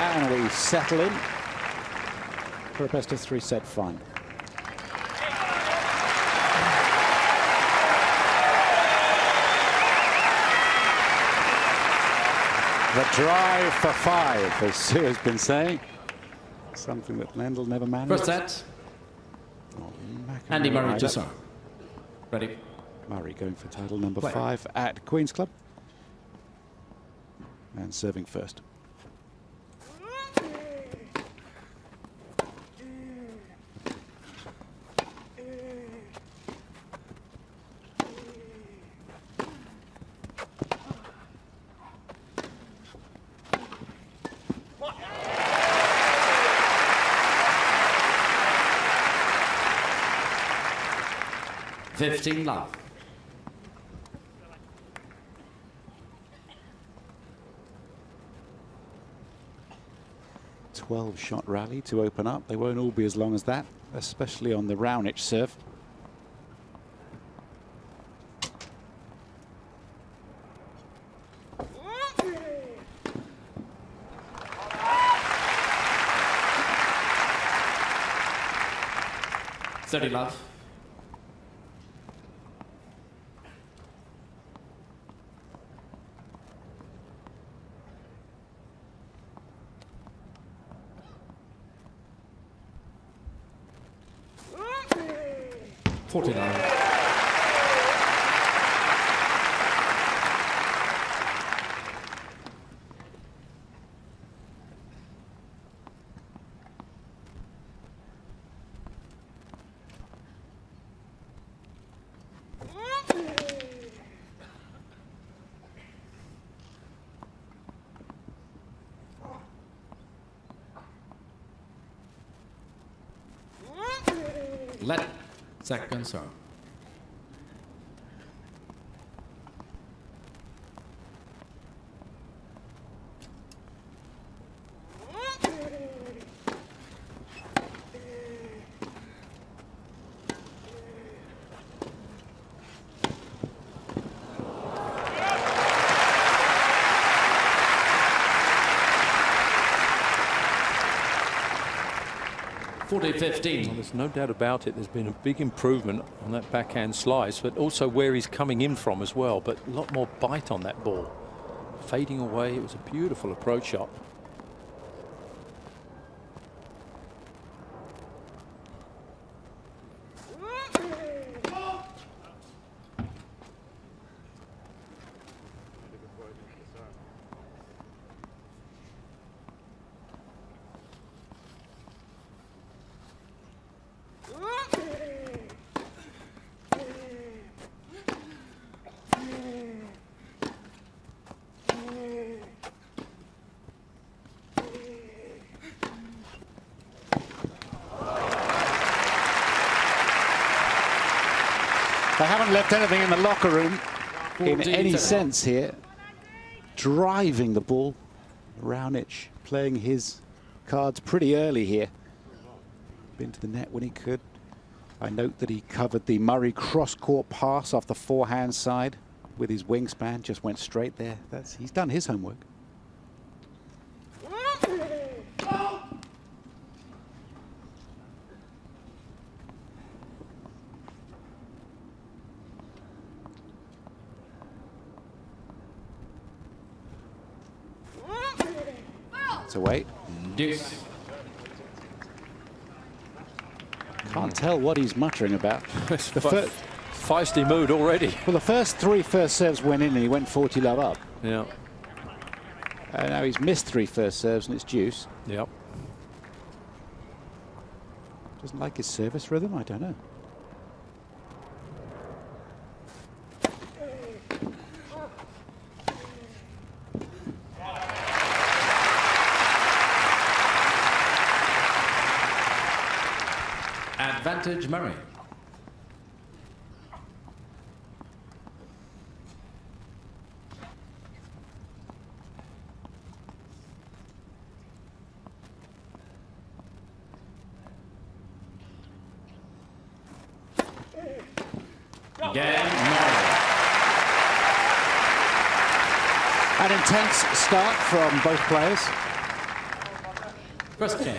And we settle in for a best-of-3 set final. The drive for 5, as Sue has been saying. Something that Lendl never managed. First set. Andy Murray to serve. Ready. Murray going for title number 5 at Queen's Club. And serving first. Love. 12-shot rally to open up. They won't all be as long as that, especially on the Raonic serve. Love. 49. Let second serve. Well, there's no doubt about it. There's been a big improvement on that backhand slice, but also where he's coming in from as well. But a lot more bite on that ball. Fading away. It was a beautiful approach shot. They haven't left anything in the locker room in any sense here. Driving the ball. Raonic playing his cards pretty early here. Been to the net when he could. I note that he covered the Murray cross-court pass off the forehand side with his wingspan. Just went straight there. He's done his homework. Away. Deuce. Can't tell what he's muttering about. Feisty mood already. Well, the first 3 first serves went in and he went 40 love up. Yeah. And now he's missed 3 first serves and it's deuce. Yep. Doesn't like his service rhythm? I don't know. Advantage Murray. Again, Murray. An intense start from both players. First game.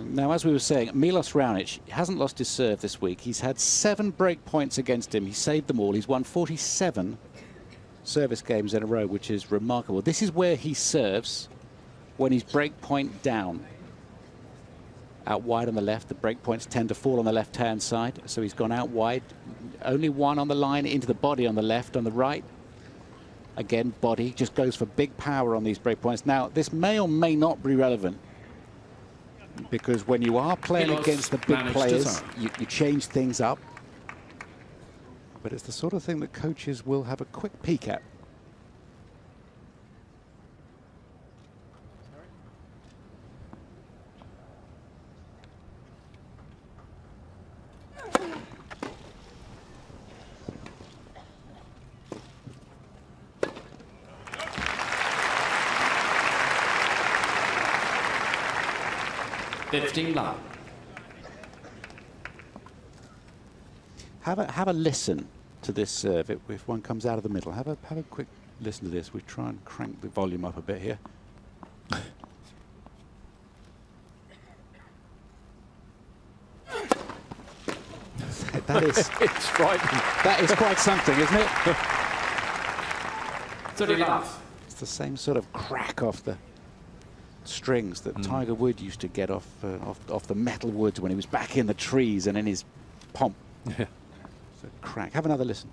Now, as we were saying, Milos Raonic hasn't lost his serve this week. He's had 7 break points against him. He saved them all. He's won 47 service games in a row, which is remarkable. This is where he serves when he's break point down. Out wide on the left. The break points tend to fall on the left-hand side. So he's gone out wide. Only one on the line, into the body on the left. On the right, again, body. Just goes for big power on these break points. Now, this may or may not be relevant, because when you are playing against the big players, you change things up. But it's the sort of thing that coaches will have a quick peek at. Have a listen to this serve. If one comes out of the middle, have a quick listen to this. We try and crank the volume up a bit here. That is it's frightening. That is quite something, isn't it? 30 love. It's the same sort of crack off the strings that Tiger Woods used to get off the metal woods when he was back in the trees and in his pomp. Yeah. It's a crack. Have another listen.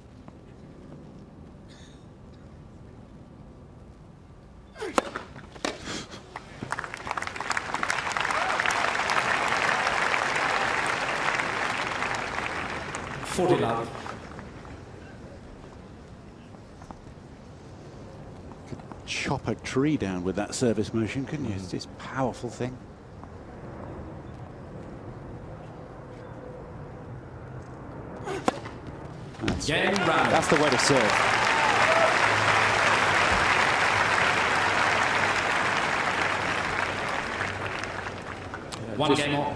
Love. Could chop a tree down with that service motion, couldn't you? It's this powerful thing. That's the way to serve. One game more.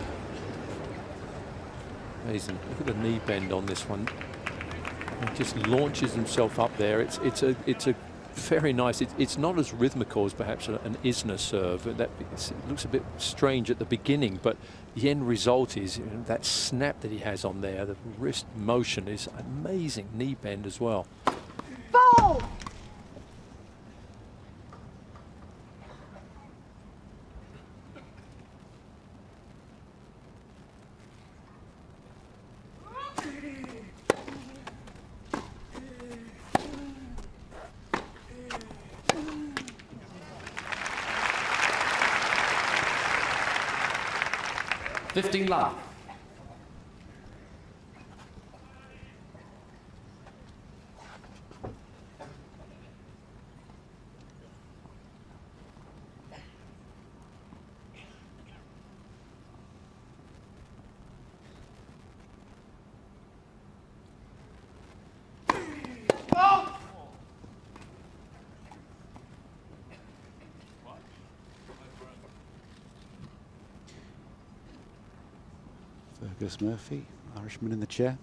Amazing. Look at the knee bend on this one. He just launches himself up there. It's a very nice. It's not as rhythmical as perhaps an Isner serve. It looks a bit strange at the beginning, but the end result is that snap that he has on there. The wrist motion is amazing. Knee bend as well. Ball. Love. Fergus Murphy, Irishman in the chair.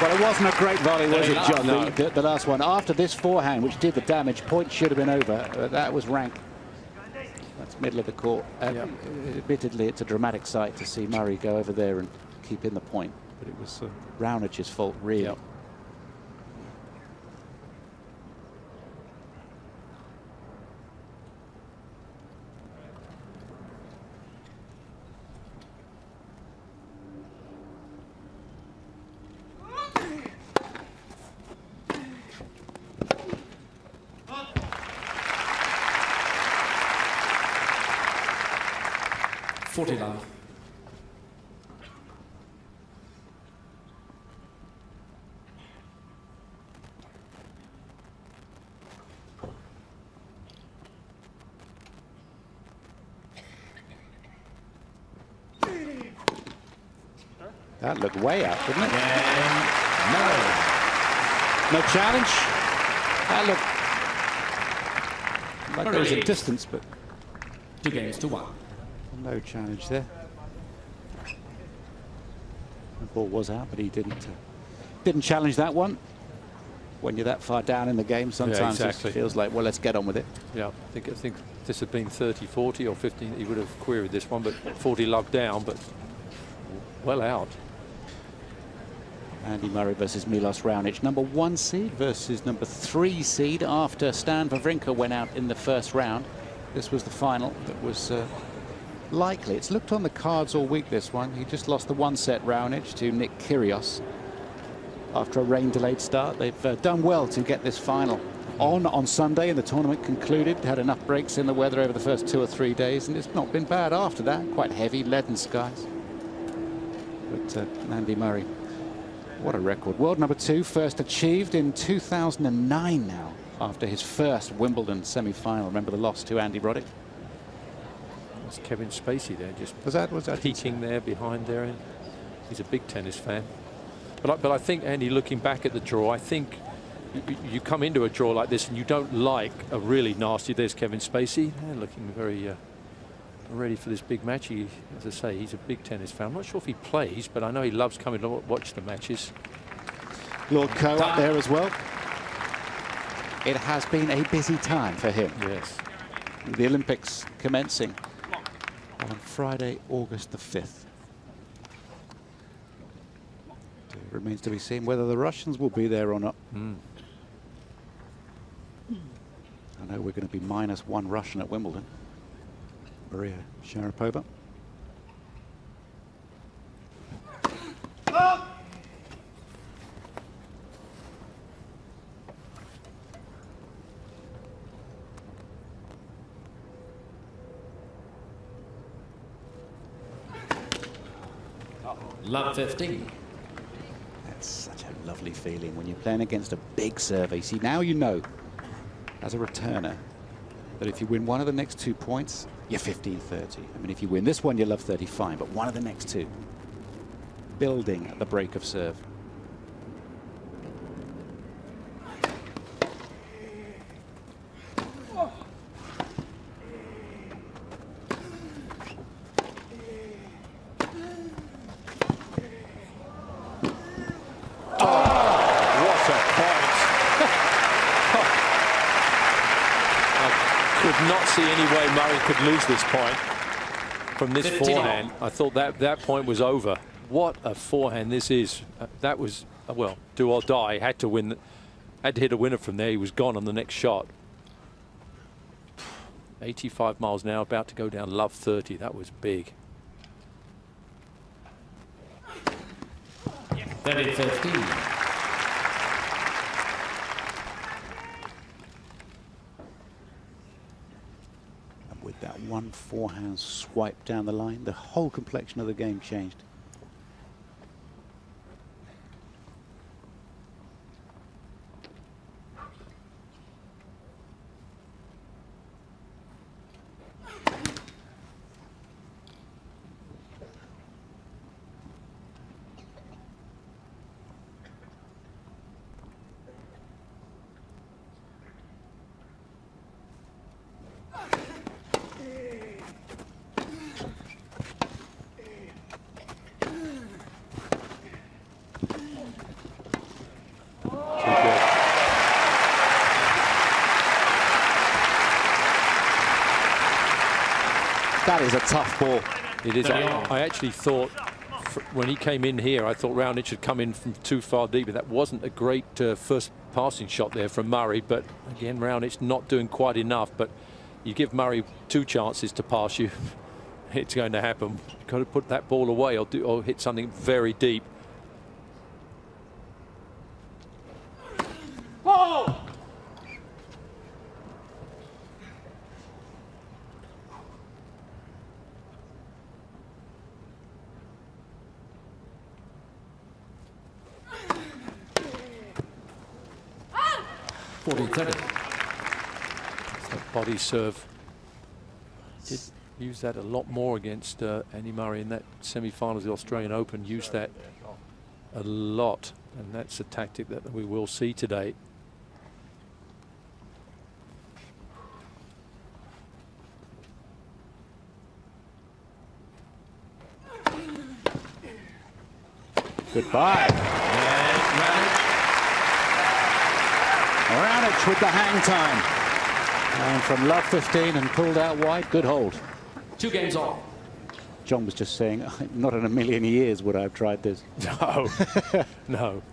Well, it wasn't a great volley, was it, John? No. The last one. After this forehand, which did the damage, point should have been over. That was rank. That's middle of the court. Admittedly, it's a dramatic sight to see Murray go over there and keep in the point. But it was Raonic's fault, really. Yep. Love. That looked way out, didn't it? No. No challenge. That looked like there was a distance, but 2-1. no challenge there. The ball was out, but he didn't challenge that one. When you're that far down in the game, sometimes it feels like, well, let's get on with it. Yeah, I think if this had been 30, 40 or 15, he would have queried this one, but 40 love down, but well out. Andy Murray versus Milos Raonic, number 1 seed versus number 3 seed after Stan Wawrinka went out in the first round. This was the final that was likely. It's looked on the cards all week, this one. He just lost the 1-set Raonic to Nick Kyrgios after a rain-delayed start. They've done well to get this final on Sunday, and the tournament concluded. Had enough breaks in the weather over the first 2 or 3 days, and it's not been bad after that. Quite heavy, leaden skies. But Andy Murray, what a record. World number 2, first achieved in 2009 now, after his first Wimbledon semi-final. Remember the loss to Andy Roddick? It's Kevin Spacey there, just was that peeking there behind there. And he's a big tennis fan. But I think, Andy, looking back at the draw, I think you come into a draw like this and you don't like a really nasty. There's Kevin Spacey, looking very ready for this big match. He, as I say, he's a big tennis fan. I'm not sure if he plays, but I know he loves coming to watch the matches. Lord Coe up there as well. It has been a busy time for him. Yes. The Olympics commencing on Friday, August the 5th. It remains to be seen whether the Russians will be there or not. I know we're going to be -1 Russian at Wimbledon. Maria Sharapova. Love 15. That's such a lovely feeling when you're playing against a big server. You see, now you know, as a returner, that if you win one of the next 2 points, you're 15-30. I mean, if you win this one, you love 30, fine, but one of the next 2. Building at the break of serve. Not see any way Murray could lose this point from this 15. forehand. I thought that point was over. What a forehand this is. That was, well, do or die. Had to win, had to hit a winner from there. He was gone on the next shot. 85 miles an hour, about to go down love 30. That was big. 30-15. With that one forehand swipe down the line, the whole complexion of the game changed. That is a tough ball. It is. I actually thought when he came in here, I thought Raonic had come in from too far deep. But that wasn't a great first passing shot there from Murray. But again, Raonic not doing quite enough. But you give Murray 2 chances to pass you, it's going to happen. You've got to put that ball away or hit something very deep. Oh! Body Body serve. Used that a lot more against Andy Murray in that semi-finals of the Australian Open. Used that a lot, and that's a tactic that we will see today. Goodbye. Raonic with the hang time. And from love 15 and pulled out wide. Good hold. 2 games all. John was just saying, not in a million years would I have tried this. No, no.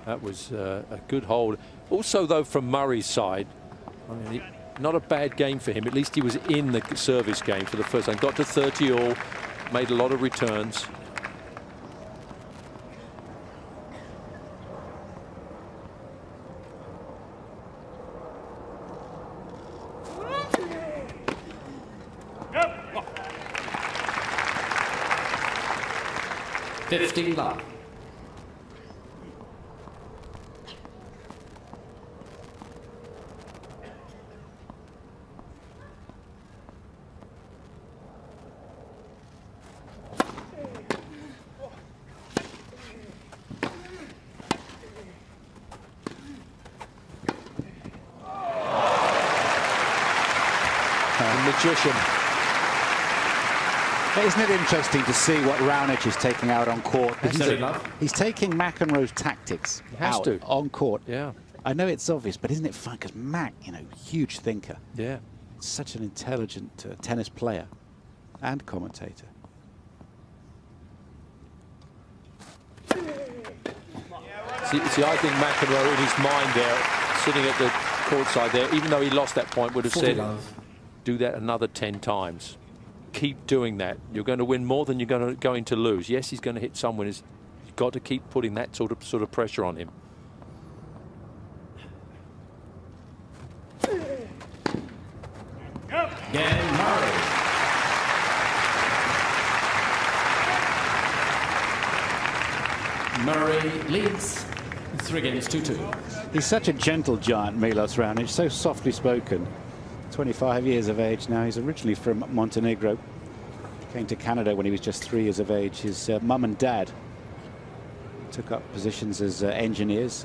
That was a good hold. Also, though, from Murray's side, I mean, not a bad game for him. At least he was in the service game for the first time. Got to 30 all, made a lot of returns. Yep. 15 love. Magician. Isn't it interesting to see what Raonic is taking out on court? He's taking McEnroe's tactics out on court. Yeah. I know it's obvious, but isn't it fun? Because Mac, you know, huge thinker. Yeah. Such an intelligent tennis player and commentator. See, I think McEnroe in his mind there, sitting at the courtside there, even though he lost that point, would have said, do that another 10 times. Keep doing that. You're going to win more than you're going to lose. Yes, he's going to hit some winners. You've got to keep putting that sort of pressure on him. Again, Murray. Murray leads 3 games 2-2. He's such a gentle giant, Milos Raonic, so softly spoken. 25 years of age now. He's originally from Montenegro. Came to Canada when he was just 3 years of age. His mum and dad took up positions as engineers,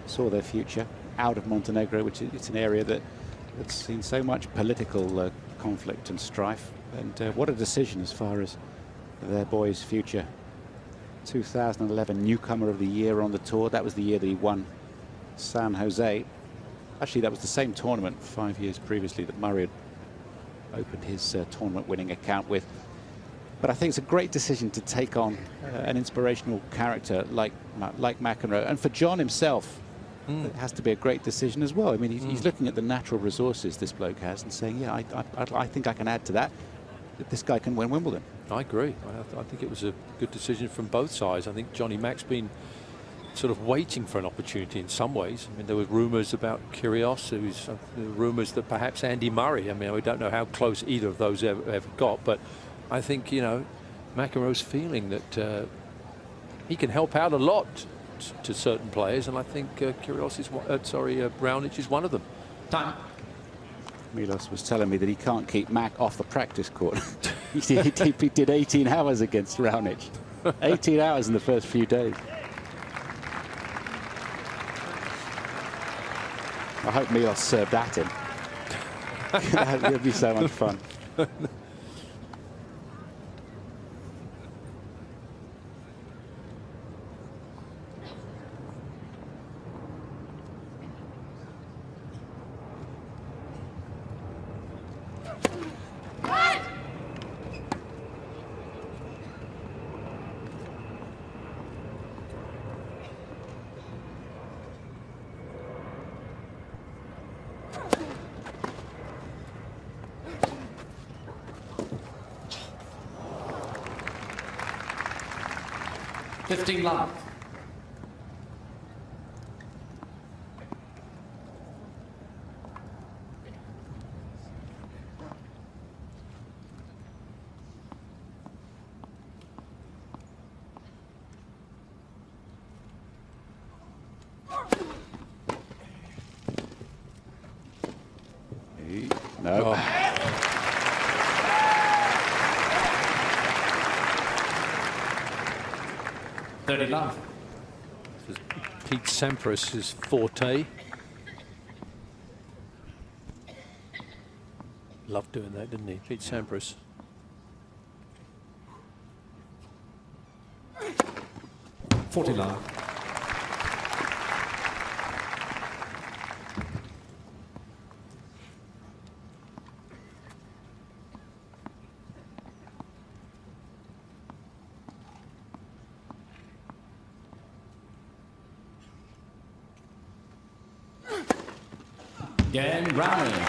saw their future out of Montenegro, which it's an area that's seen so much political conflict and strife. And what a decision as far as their boy's future. 2011 Newcomer of the Year on the tour. That was the year that he won San Jose. Actually, that was the same tournament 5 years previously that Murray had opened his tournament-winning account with. But I think it's a great decision to take on an inspirational character like McEnroe. And for John himself, it has to be a great decision as well. I mean, he's looking at the natural resources this bloke has and saying, yeah, I think I can add to that. This guy can win Wimbledon. I agree. I think it was a good decision from both sides. I think Johnny Mac's been sort of waiting for an opportunity in some ways. I mean, there were rumours about Kyrgios, there was rumours that perhaps Andy Murray. I mean, we don't know how close either of those ever got, but I think, you know, McEnroe's feeling that he can help out a lot to certain players, and I think Kyrgios is Raonic is one of them. Time. Milos was telling me that he can't keep Mac off the practice court. he did 18 hours against Raonic. 18 hours in the first few days. I hope Milos served at him. That would be so much fun. Love. No. Oh. 30 love. This is Pete Sampras' forte. Loved doing that, didn't he, Pete Sampras? $40 love. Again, Raonic.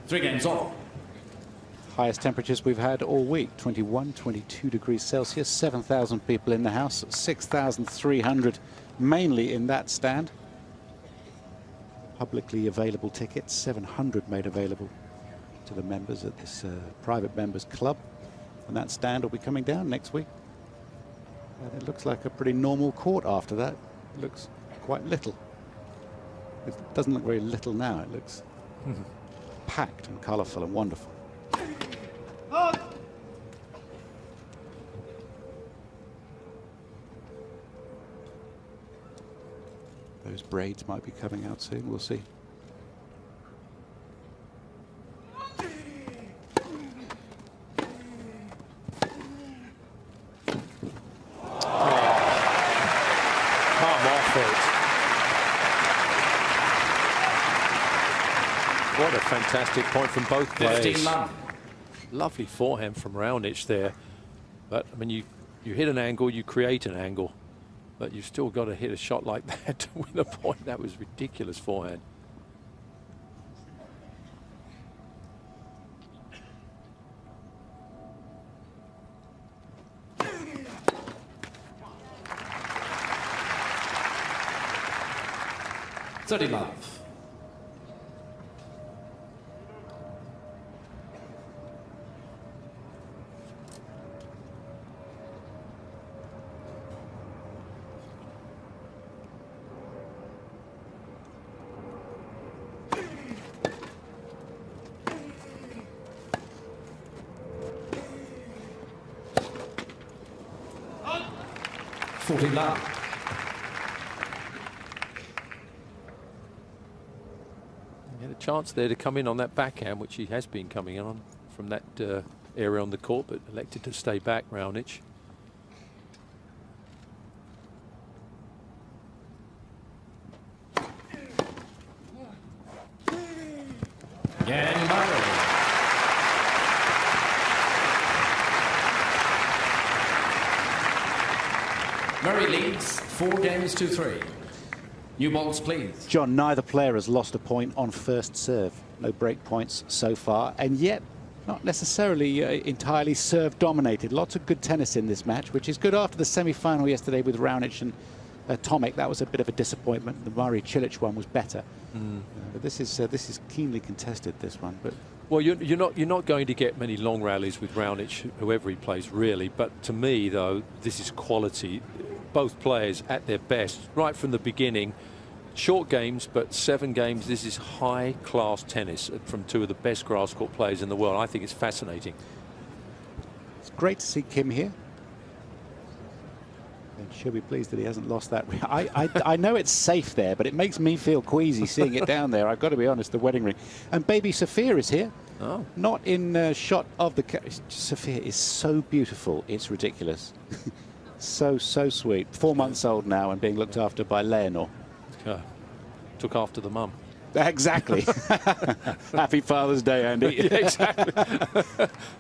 Three games all. Highest temperatures we've had all week, 21, 22 degrees Celsius, 7,000 people in the house, 6,300 mainly in that stand. Publicly available tickets, 700 made available to the members at this private members club. And that stand will be coming down next week. And it looks like a pretty normal court after that. It looks quite little. It doesn't look very little now. It looks packed and colourful and wonderful. Those braids might be coming out soon. We'll see. What a fantastic point from both players. Lovely forehand from Raonic there. But, I mean, you hit an angle, you create an angle. But you've still got to hit a shot like that to win a point. That was ridiculous forehand. $30 love. $40 love. He had a chance there to come in on that backhand, which he has been coming in on from that area on the court, but elected to stay back, Raonic. Again, Murray. Murray leads 4-3. New balls, please. John, neither player has lost a point on first serve. No break points so far, and yet not necessarily entirely serve dominated. Lots of good tennis in this match, which is good after the semi-final yesterday with Raonic and Tomic. That was a bit of a disappointment. The Murray Cilic one was better. But this is keenly contested, this one. But well, you're not going to get many long rallies with Raonic, whoever he plays, really. But to me, though, this is quality. Both players at their best right from the beginning. Short games, but 7 games. This is high-class tennis from two of the best grass court players in the world. I think it's fascinating. It's great to see Kim here. And she'll be pleased that he hasn't lost that. I know it's safe there, but it makes me feel queasy seeing it down there. I've got to be honest, the wedding ring. And baby Sophia is here. Oh. Not in shot of the... Sophia is so beautiful, it's ridiculous. So sweet. 4 months old now and being looked after by Leonor. Took after the mum. Exactly. Happy Father's Day, Andy. Yeah, exactly.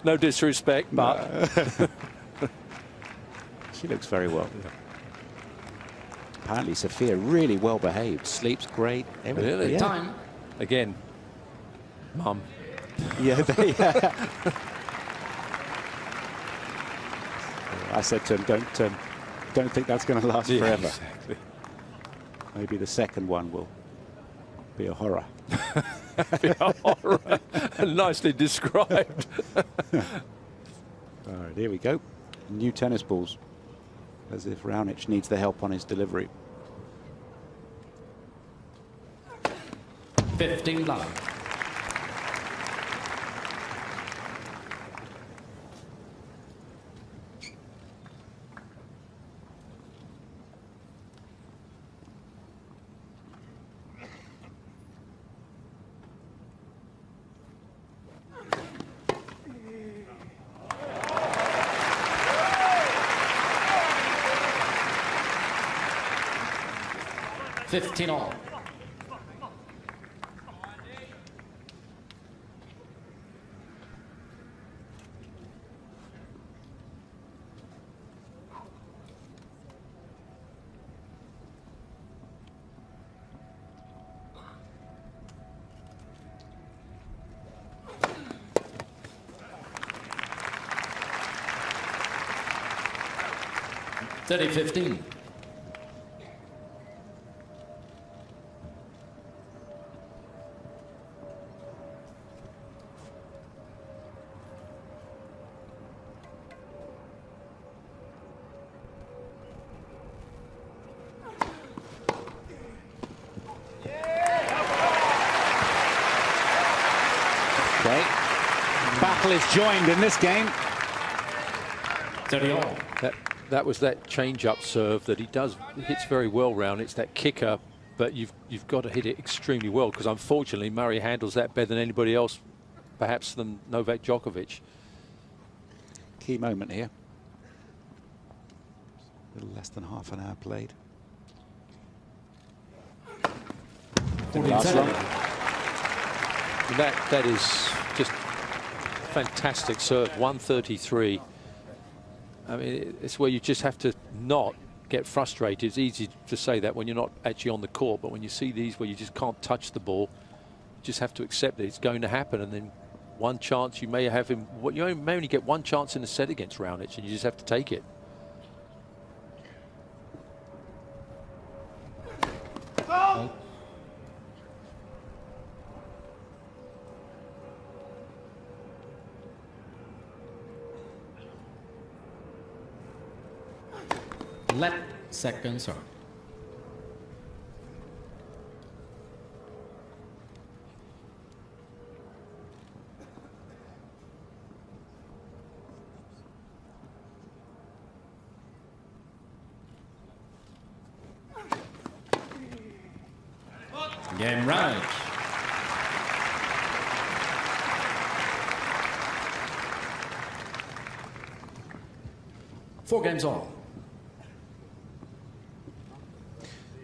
No disrespect, but... She looks very well. Apparently Sophia really well behaved. Sleeps great. Everything. Really? Yeah. Time. Again, mum. Yeah. I said to him, don't think that's going to last forever. Exactly. Maybe the second one will be a horror. Be a horror. Nicely described. All right, here we go. New tennis balls. As if Raonic needs the help on his delivery. 15 love. 15 all. Thirty 15. Okay. Battle is joined in this game. 30 all. That was that change-up serve that he hits very well round. It's that kicker, but you've got to hit it extremely well, because unfortunately Murray handles that better than anybody else, perhaps than Novak Djokovic. Key moment here. A little less than half an hour played. Last long. That is just fantastic serve. 133. I mean, it's where you just have to not get frustrated. It's easy to say that when you're not actually on the court, but when you see these where you just can't touch the ball, you just have to accept that it's going to happen. And then one chance you may have him, you may only get one chance in a set against Raonic, and you just have to take it. Let second serve. Game Raonic. Four games all.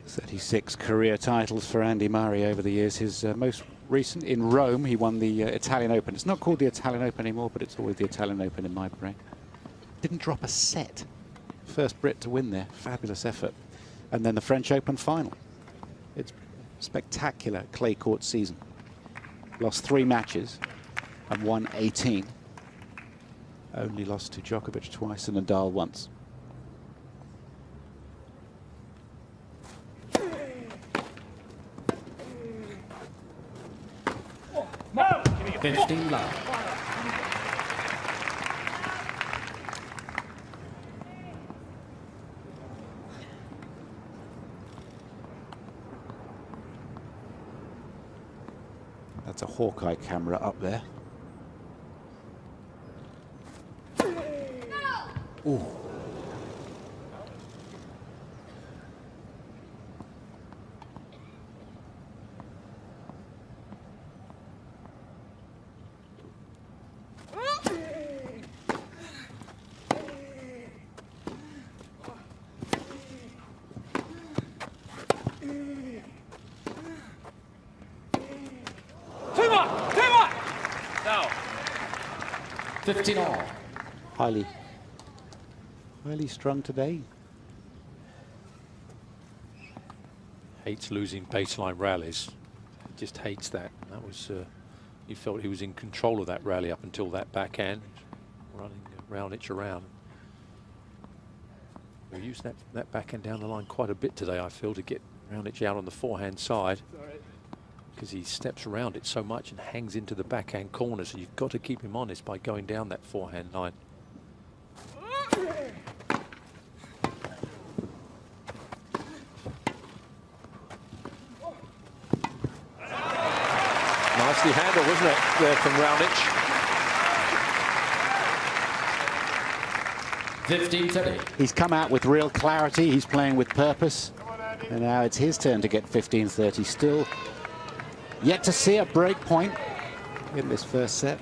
36 career titles for Andy Murray over the years. His most recent in Rome, he won the Italian Open. It's not called the Italian Open anymore, but it's always the Italian Open in my brain. Didn't drop a set. First Brit to win there. Fabulous effort. And then the French Open final. It's spectacular clay court season. Lost 3 matches and won 18. Only lost to Djokovic twice and Nadal once. No. 15 love. That's a Hawkeye camera up there. Ooh. No. 15 all. Highly strung today. Hates losing baseline rallies. He just hates that. That was, he felt he was in control of that rally up until that backhand, running Raonic around. We used that backhand down the line quite a bit today, I feel, to get Raonic out on the forehand side, because he steps around it so much and hangs into the backhand corner. So you've got to keep him honest by going down that forehand line. Nicely handled, wasn't it, there from Raonic? 15-30. He's come out with real clarity. He's playing with purpose. And now it's his turn to get 15-30. Still yet to see a break point in this first set.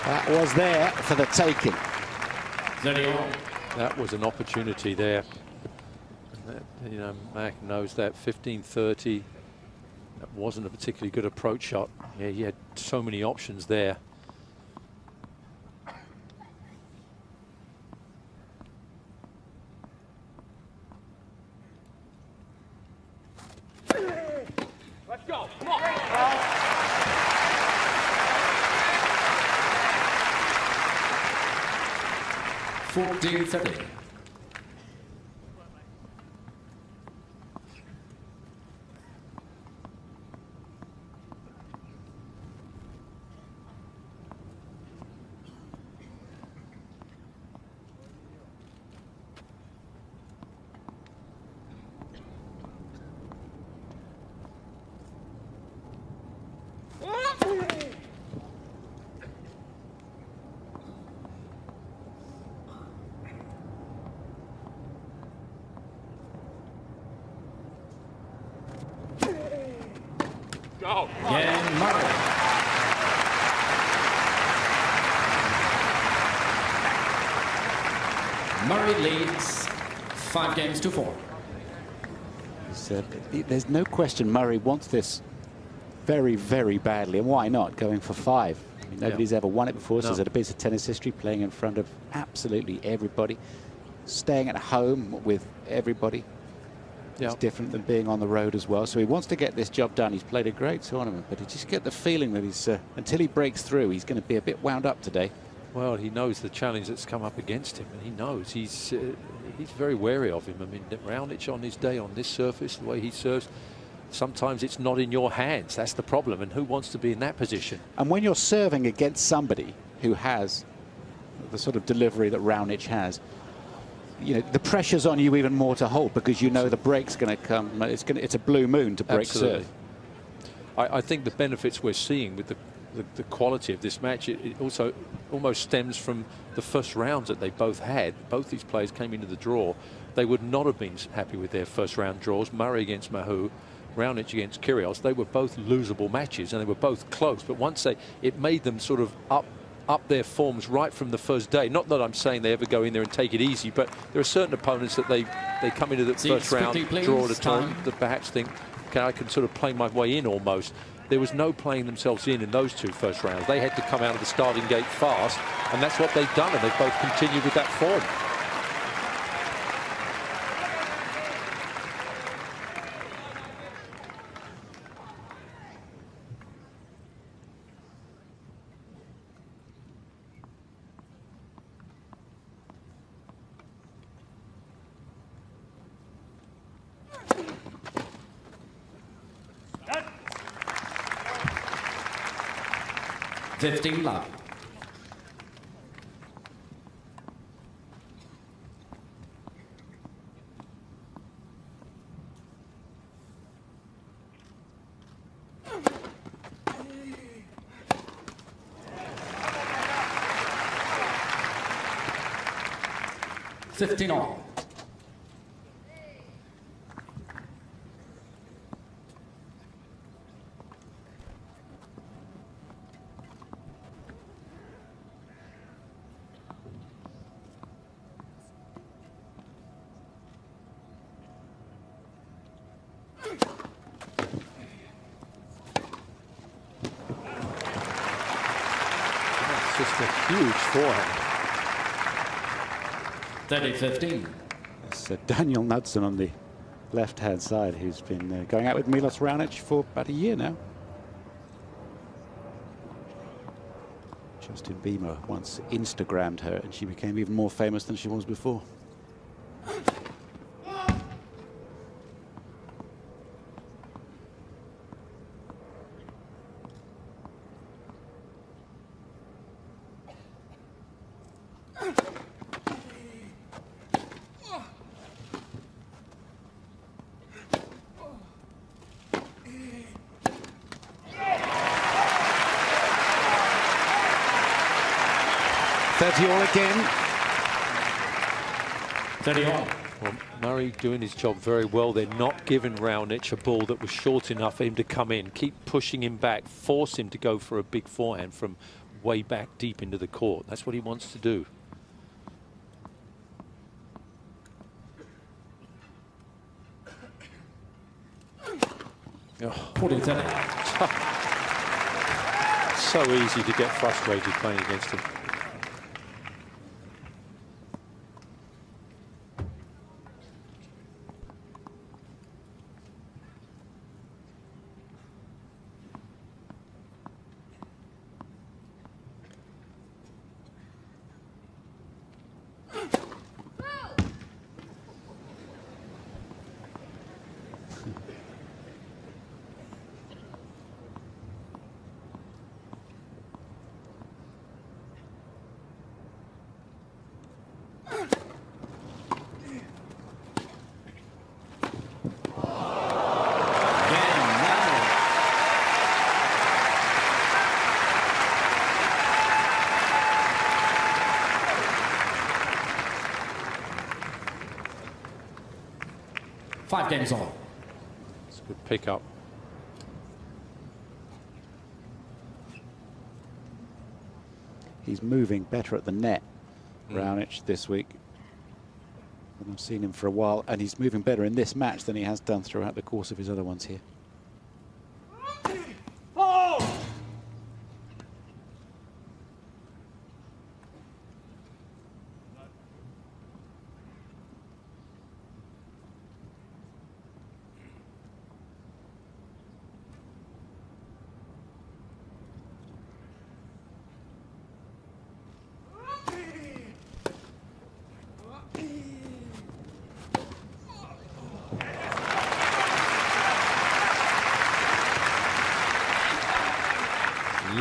That was there for the taking. That was an opportunity there. That, you know, Mac knows that. 15-30. That wasn't a particularly good approach shot. Yeah, he had so many options there. Let's go. Come on. 14-30. Go. Again, Murray. Murray leads 5-4. There's no question Murray wants this very, very badly. And why not? Going for 5. I mean, nobody's ever won it before. So there's a piece of tennis history, playing in front of absolutely everybody, staying at home with everybody. It's different than being on the road as well. So he wants to get this job done. He's played a great tournament, but you just get the feeling that he's, until he breaks through, he's going to be a bit wound up today. Well, he knows the challenge that's come up against him, and he knows he's very wary of him. I mean, Raonic on his day on this surface, the way he serves, sometimes it's not in your hands. That's the problem, and who wants to be in that position? And when you're serving against somebody who has the sort of delivery that Raonic has, you know, the pressure's on you even more to hold, because you know the break's going to come. It's a blue moon to break serve. I think the benefits we're seeing with the quality of this match, it also almost stems from the first rounds that they both had. Both these players came into the draw. They would not have been happy with their first round draws. Murray against Mahou, Raonic against Kyrgios. They were both losable matches, and they were both close. But once it made them sort of up their forms right from the first day. Not that I'm saying they ever go in there and take it easy, but there are certain opponents that they come into the first round draw at a time that perhaps think, okay, I can sort of play my way in almost. There was no playing themselves in those 2 first rounds. They had to come out of the starting gate fast, and that's what they've done, and they've both continued with that form. Love. all. Just a huge forehand. 30-15. It's Daniel Knudsen on the left-hand side, who's been going out with Milos Raonic for about a year now. Justin Bieber once Instagrammed her, and she became even more famous than she was before. All again. 30-all. Well, Murray doing his job very well. They're not giving Raonic a ball that was short enough for him to come in. Keep pushing him back. Force him to go for a big forehand from way back deep into the court. That's what he wants to do. Oh. 40-30. So easy to get frustrated playing against him. Five games on. It's a good pickup. He's moving better at the net, Raonic, this week. And I've seen him for a while, and he's moving better in this match than he has done throughout the course of his other ones here.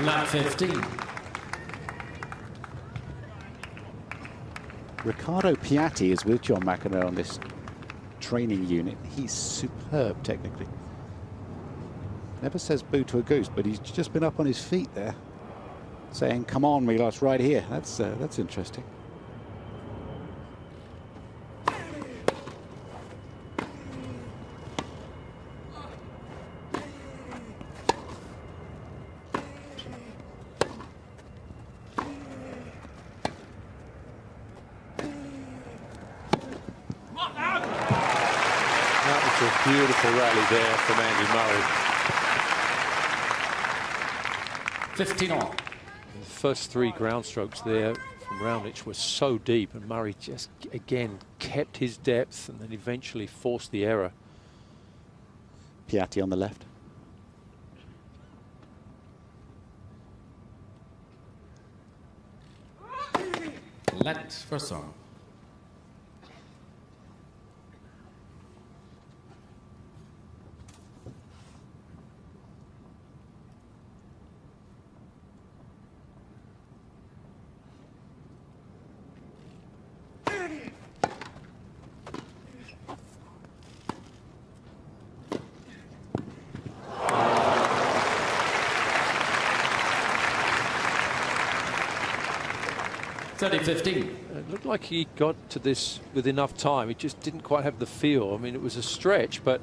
Lap 15. Riccardo Piatti is with John McEnroe on this training unit. He's superb technically. Never says boo to a goose, but he's just been up on his feet there, saying, "Come on, Milos, right here." That's interesting. Beautiful rally there from Andy Murray. 15 on. The first three ground strokes there from Raonic were so deep, and Murray just again kept his depth and then eventually forced the error. Piatti on the left. Let first song. It looked like he got to this with enough time. He just didn't quite have the feel. I mean, it was a stretch, but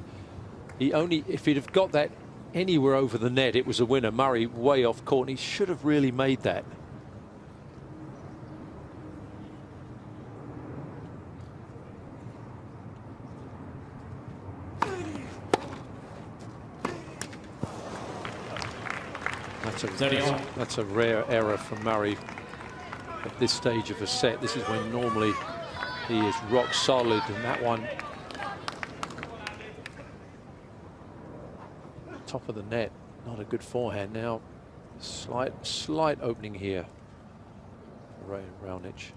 if he'd have got that anywhere over the net, it was a winner. Murray way off court, and he should have really made that. That's a rare error from Murray at this stage of a set. This is when normally he is rock solid, and that one top of the net, not a good forehand. Now slight opening here for Raonic.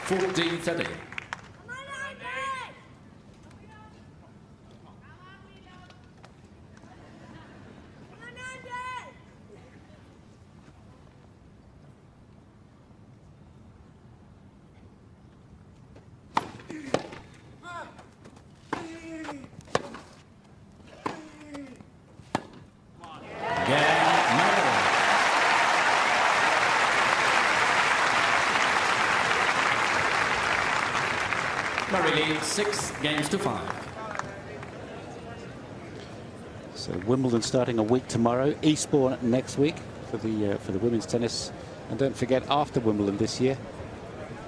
$14.30. Murray leads 6-5. So Wimbledon starting a week tomorrow, Eastbourne next week for the women's tennis. And don't forget, after Wimbledon this year,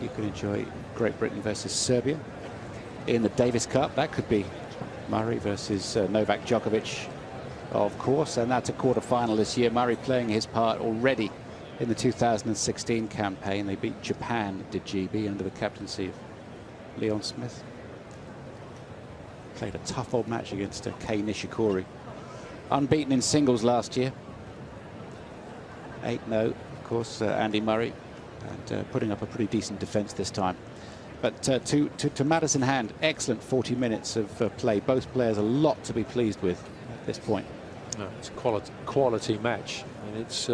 you can enjoy Great Britain versus Serbia in the Davis Cup. That could be Murray versus Novak Djokovic, of course, and that's a quarter-final this year. Murray playing his part already in the 2016 campaign. They beat Japan, did GB, under the captaincy of Leon Smith. Played a tough old match against Kei Nishikori. Unbeaten in singles last year. 8-0, of course, Andy Murray, and putting up a pretty decent defence this time. But to matters in hand, excellent 40 minutes of play. Both players a lot to be pleased with at this point. No, it's a quality match, and it's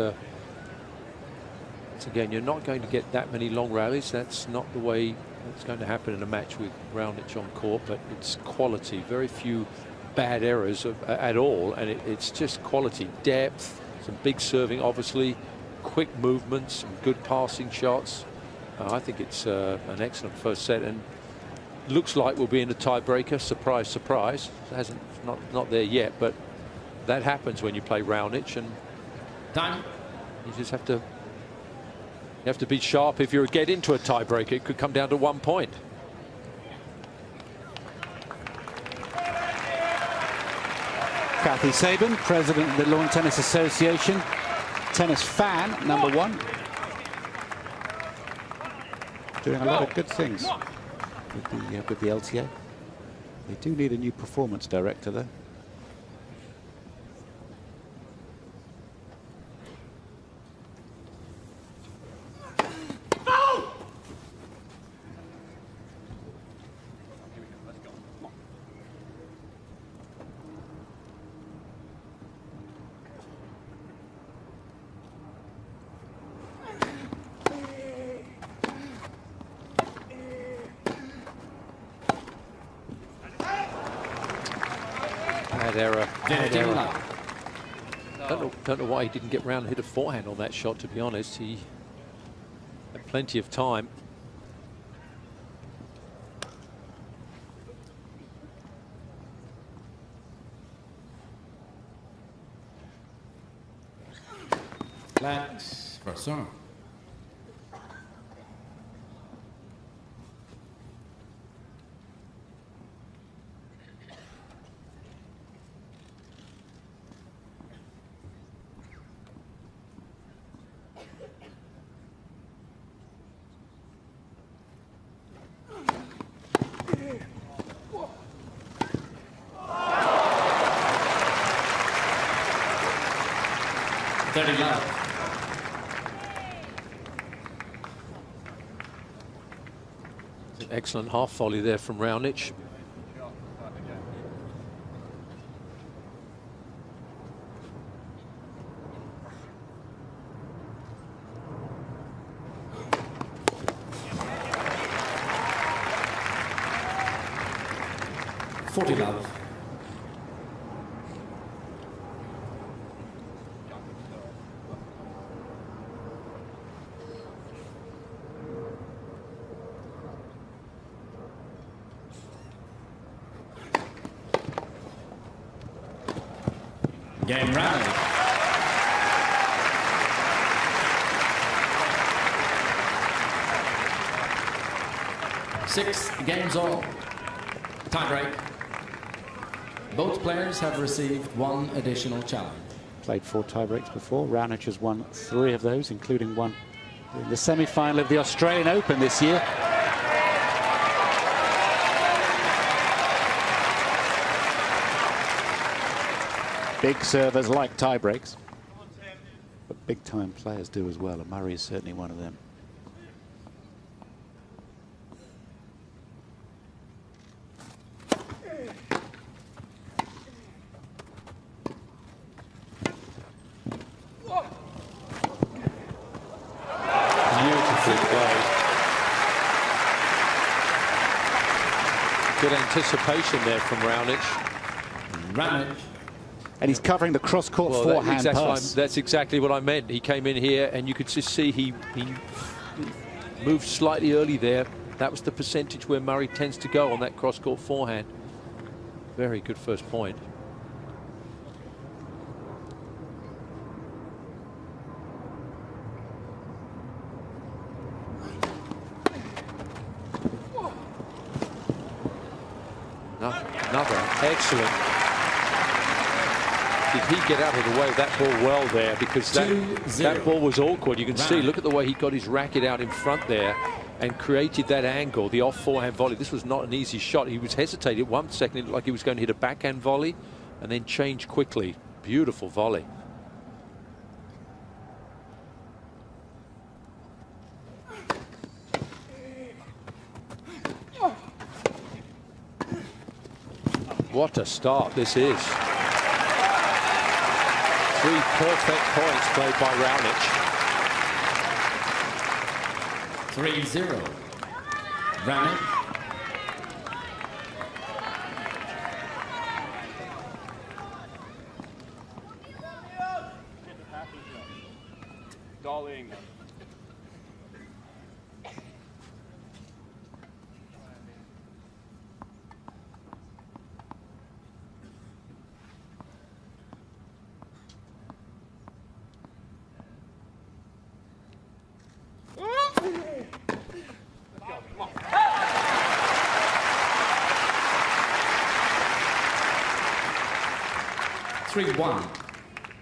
again, you're not going to get that many long rallies. That's not the way it's going to happen in a match with Raonic on court, but it's quality. Very few bad errors at all, and it's just quality, depth, some big serving, obviously, quick movements, some good passing shots. I think it's an excellent first set, and looks like we'll be in a tiebreaker. Surprise, surprise. It not there yet, but that happens when you play Raonic, and Time. you just have to be sharp. If you get into a tiebreaker, it could come down to 1 point. Kathy Sabin, president of the Lawn Tennis Association, tennis fan #1. Doing a lot of good things with the LTA. They do need a new performance director, though. Bad error. Don't know why he didn't get round and hit a forehand on that shot, to be honest. He had plenty of time. Flat for serve. Excellent half volley there from Raonic. Love. Game rally. Six games all. Tie break. Both players have received one additional challenge. Played 4 tiebreaks before. Raonic has won 3 of those, including one in the semi-final of the Australian Open this year. Big servers like tiebreaks, but big-time players do as well, and Murray is certainly one of them. Good anticipation there from Raonic. And he's covering the cross-court forehand pass. That's exactly what I meant. He came in here, and you could just see he moved slightly early there, That was the percentage where Murray tends to go on that cross-court forehand. Very good first point. Another excellent. Did he get out of the way of that ball well there? Because that ball was awkward. You can see, look at the way he got his racket out in front there and created that angle, the off forehand volley. This was not an easy shot. He was hesitating 1 second. It looked like he was going to hit a backhand volley and then change quickly. Beautiful volley. What a start this is. 3 perfect points played by Raonic. 3-0. Raonic. Darling. Three one.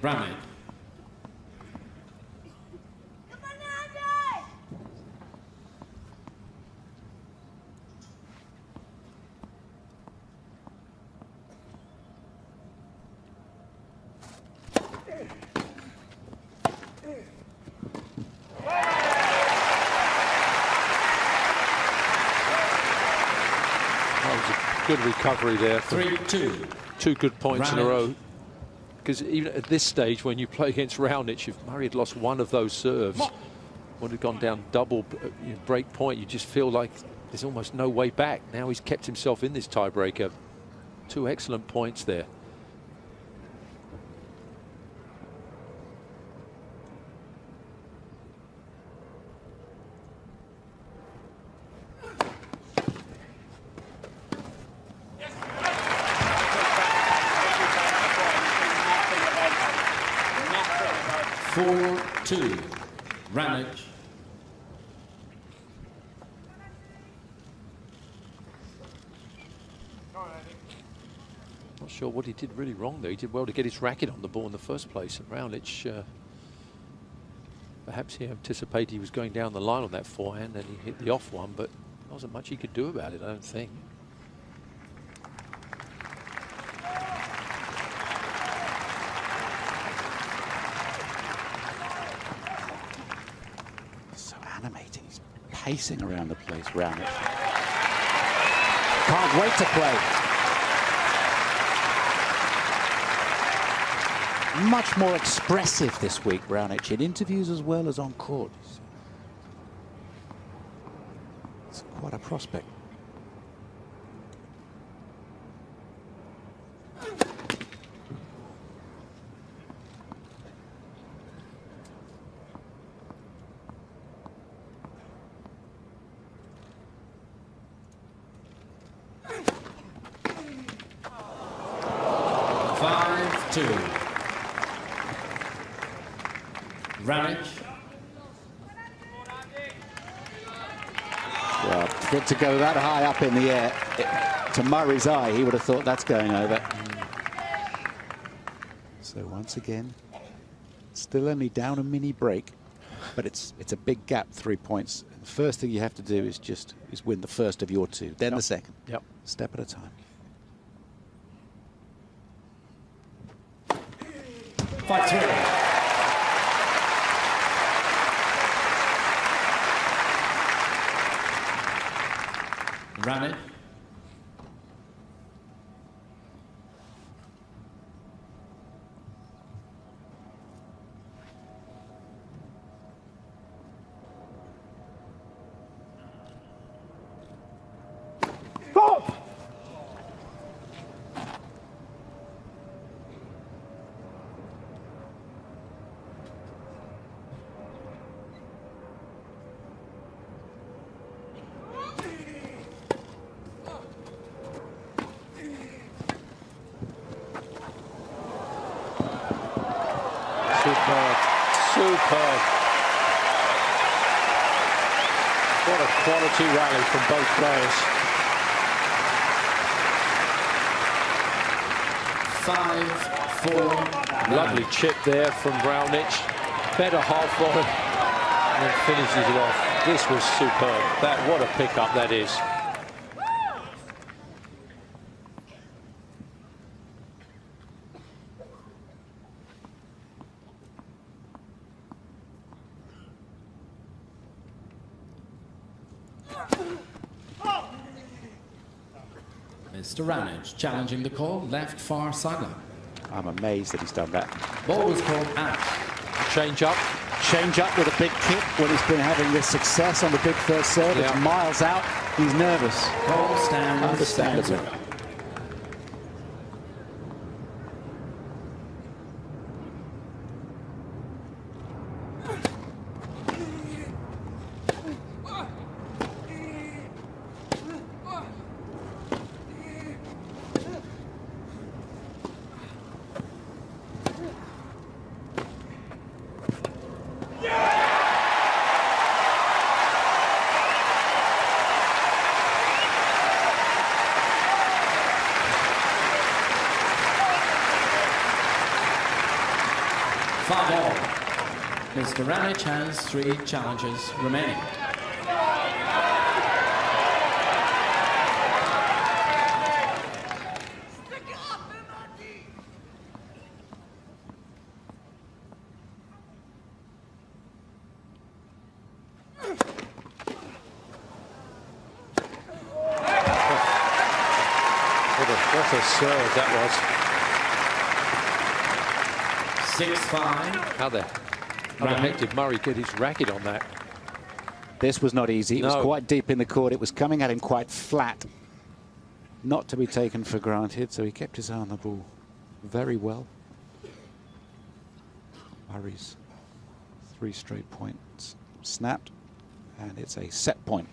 Raonic. Good recovery there. 3-2. 2 good points in a Raonic. row. Because even at this stage, when you play against Raonic, if Murray had lost one of those serves, would have gone down double break point, you just feel like there's almost no way back. Now he's kept himself in this tiebreaker. 2 excellent points there. Raonic. Not sure what he did really wrong there. He did well to get his racket on the ball in the first place. And Raonic, perhaps he anticipated he was going down the line on that forehand and he hit the off one, but there wasn't much he could do about it, I don't think. Animating, he's pacing around the place, Raonic. Can't wait to play. Much more expressive this week, Raonic, in interviews as well as on court. It's quite a prospect. Raonic. Well, for it to go that high up in the air, to Murray's eye, he would have thought that's going over. So once again, still only down a mini break, but it's a big gap, 3 points. The first thing you have to do is win the first of your 2, then the second. Yep. Step at a time. 5-3. Raonic. Superb. Superb. What a quality rally from both players. 5-4. Lovely chip there from Raonic. Better half volley and finishes it off. This was superb. What a pickup that is. Mr. Raonic challenging the call, left far sideline. I'm amazed that he's done that. Ball was called out. Change up. Change up with a big kick when he's been having this success on the big first serve. Yeah. It's miles out. He's nervous. Call stands. Understandable. Mr. Raonic has 3 challenges remaining. What a serve that was. 6-5. How the heck did Murray get his racket on that? This was not easy. It was quite deep in the court. It was coming at him quite flat. Not to be taken for granted, so he kept his eye on the ball very well. Murray's 3 straight points snapped, and it's a set point.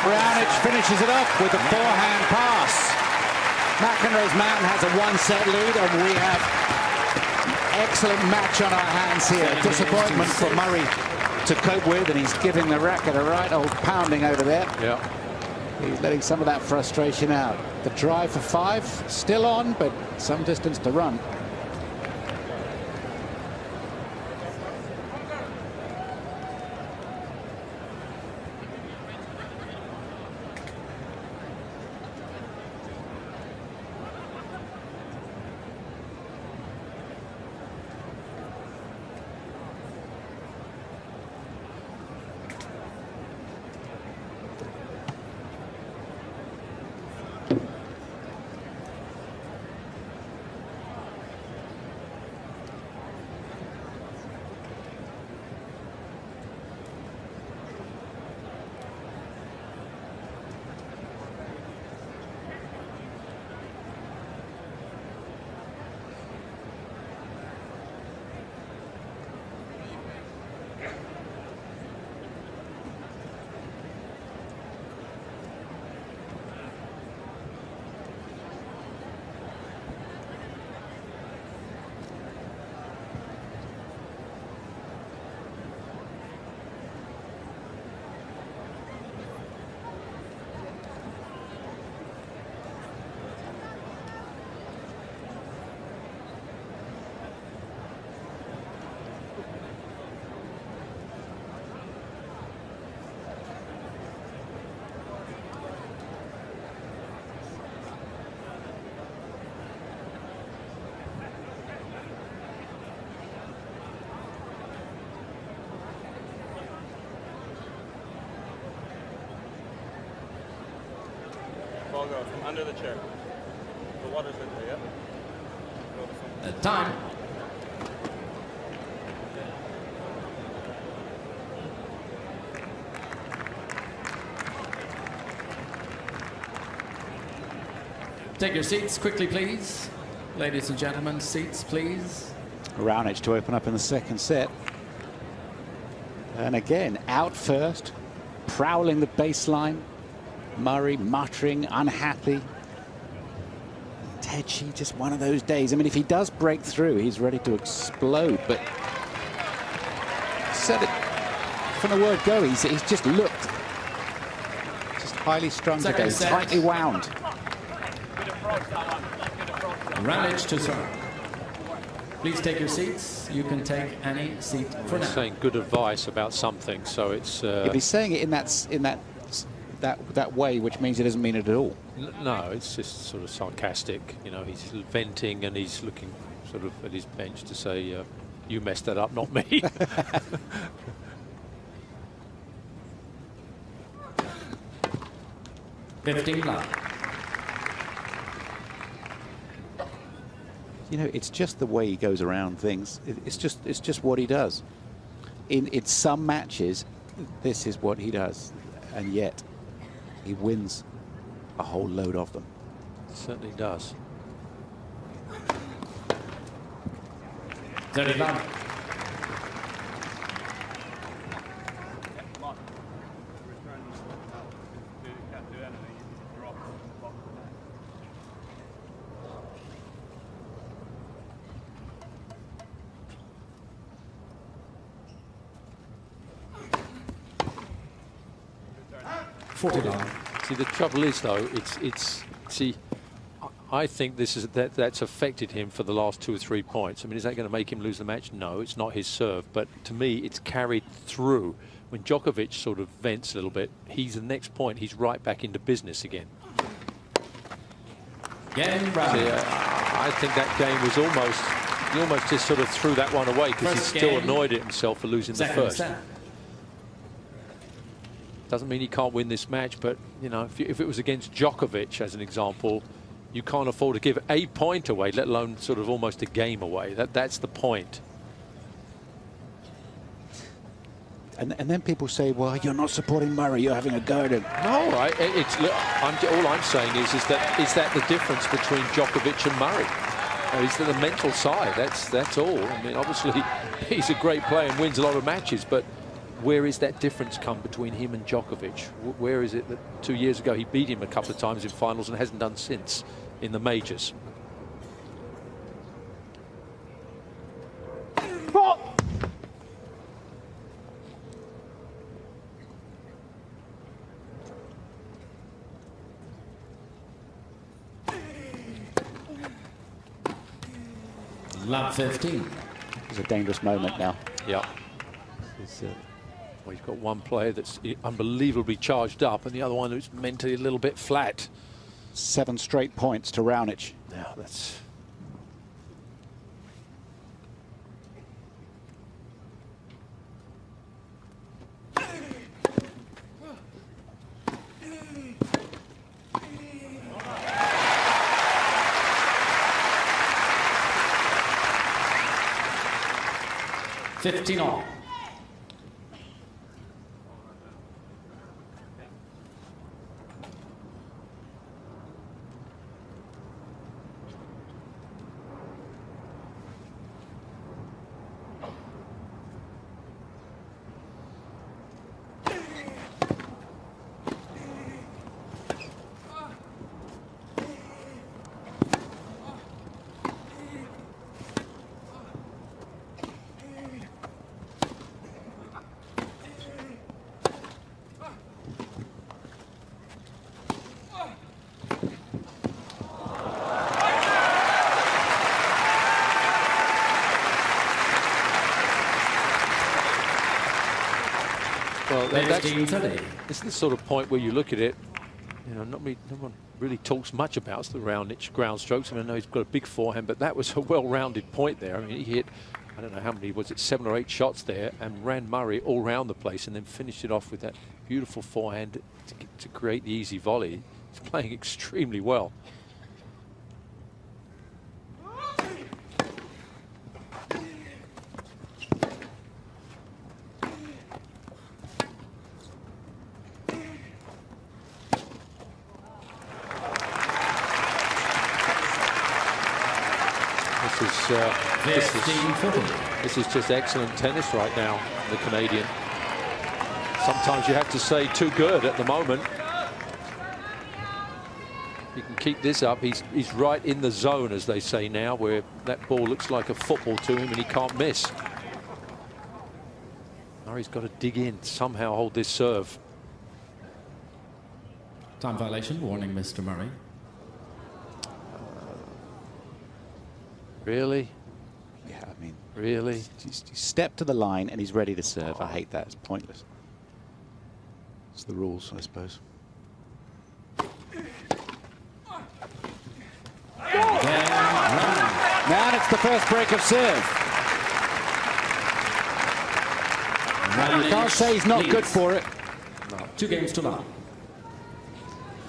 Raonic finishes it off with a forehand pass. McEnroe's Mountain has a 1-set lead, and we have an excellent match on our hands here. Disappointment for Murray to cope with, and he's giving the racket a right old pounding over there. Yeah. He's letting some of that frustration out. The drive for 5, still on, but some distance to run. Ball goes from under the chair. The water's in there, yeah? Time. Take your seats quickly, please. Ladies and gentlemen, seats, please. Raonic to open up in the second set. And again, out first, prowling the baseline. Murray muttering, unhappy. Tedeschi, just one of those days. I mean, if he does break through, he's ready to explode. But said it from the word go, he's just looked just highly strung today, tightly wound. Raonic to serve. Please take your seats. You can take any seat for now. Saying good advice about something, so it's. If he's saying it in that way, which means he doesn't mean it at all. No, it's just sort of sarcastic. You know, he's venting and he's looking sort of at his bench to say, "You messed that up, not me." 15 love. You know, it's just the way he goes around things. It's just what he does. In some matches, this is what he does, and yet he wins a whole load of them. Certainly does. 30 love. See, the trouble is, though, I think that's affected him for the last 2 or 3 points. I mean, is that going to make him lose the match? No, it's not his serve. But to me, it's carried through. When Djokovic sort of vents a little bit, the next point, he's right back into business again. I think that game was he almost just sort of threw that one away because he's still annoyed at himself for losing the first. Doesn't mean he can't win this match, but, you know, if it was against Djokovic, as an example, you can't afford to give a point away, let alone sort of almost a game away. That's the point. And then people say, well, you're not supporting Murray, you're having a go at him. No, all I'm saying is that the difference between Djokovic and Murray? Is that the mental side? That's all. I mean, obviously, he's a great player and wins a lot of matches, but where is that difference come between him and Djokovic? Where is it that 2 years ago he beat him a couple of times in finals and hasn't done since in the majors? Lap 15. It's a dangerous moment now. Yeah. Well, you've got one player that's unbelievably charged up and the other one who's mentally a little bit flat. 7 straight points to Raonic. Yeah, that's... $15 all. Well, it's the sort of point where you look at it, you know, no one really talks much about the Raonic ground strokes. I mean, I know he's got a big forehand, but that was a well-rounded point there. I mean, he hit, I don't know how many, was it 7 or 8 shots there, and ran Murray all around the place and then finished it off with that beautiful forehand to create the easy volley. He's playing extremely well. This is just excellent tennis right now, the Canadian. Sometimes you have to say too good at the moment. He can keep this up. He's right in the zone, as they say now, where that ball looks like a football to him and he can't miss. Murray's got to dig in, somehow hold this serve. Time violation, warning Mr. Murray. Really? Yeah, I mean, really? He's stepped to the line and he's ready to serve. I hate that. It's pointless. It's the rules, I suppose. Now it's the first break of serve. Now you can't say he's not good for it. No. 2 games to love.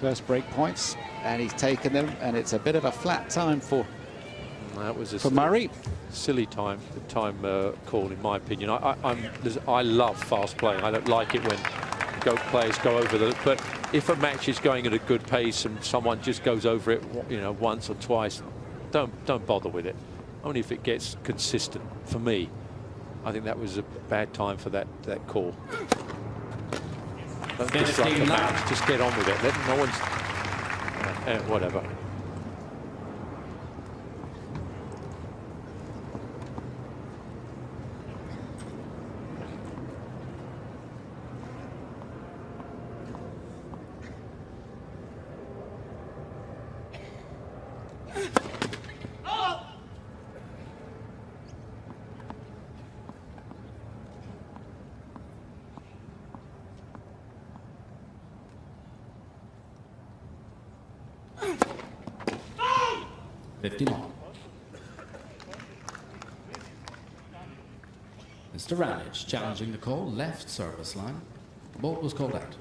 First break points, and he's taken them, and it's a bit of a flat time for Murray. Silly time call, in my opinion. I love fast playing. I don't like it when players go over the. But if a match is going at a good pace and someone just goes over it, you know, once or twice, don't bother with it. Only if it gets consistent. For me, I think that was a bad time for that call. Don't disrupt the match. Just get on with it. No one's whatever. Mr. Raonic challenging the call, left service line. The ball was called out.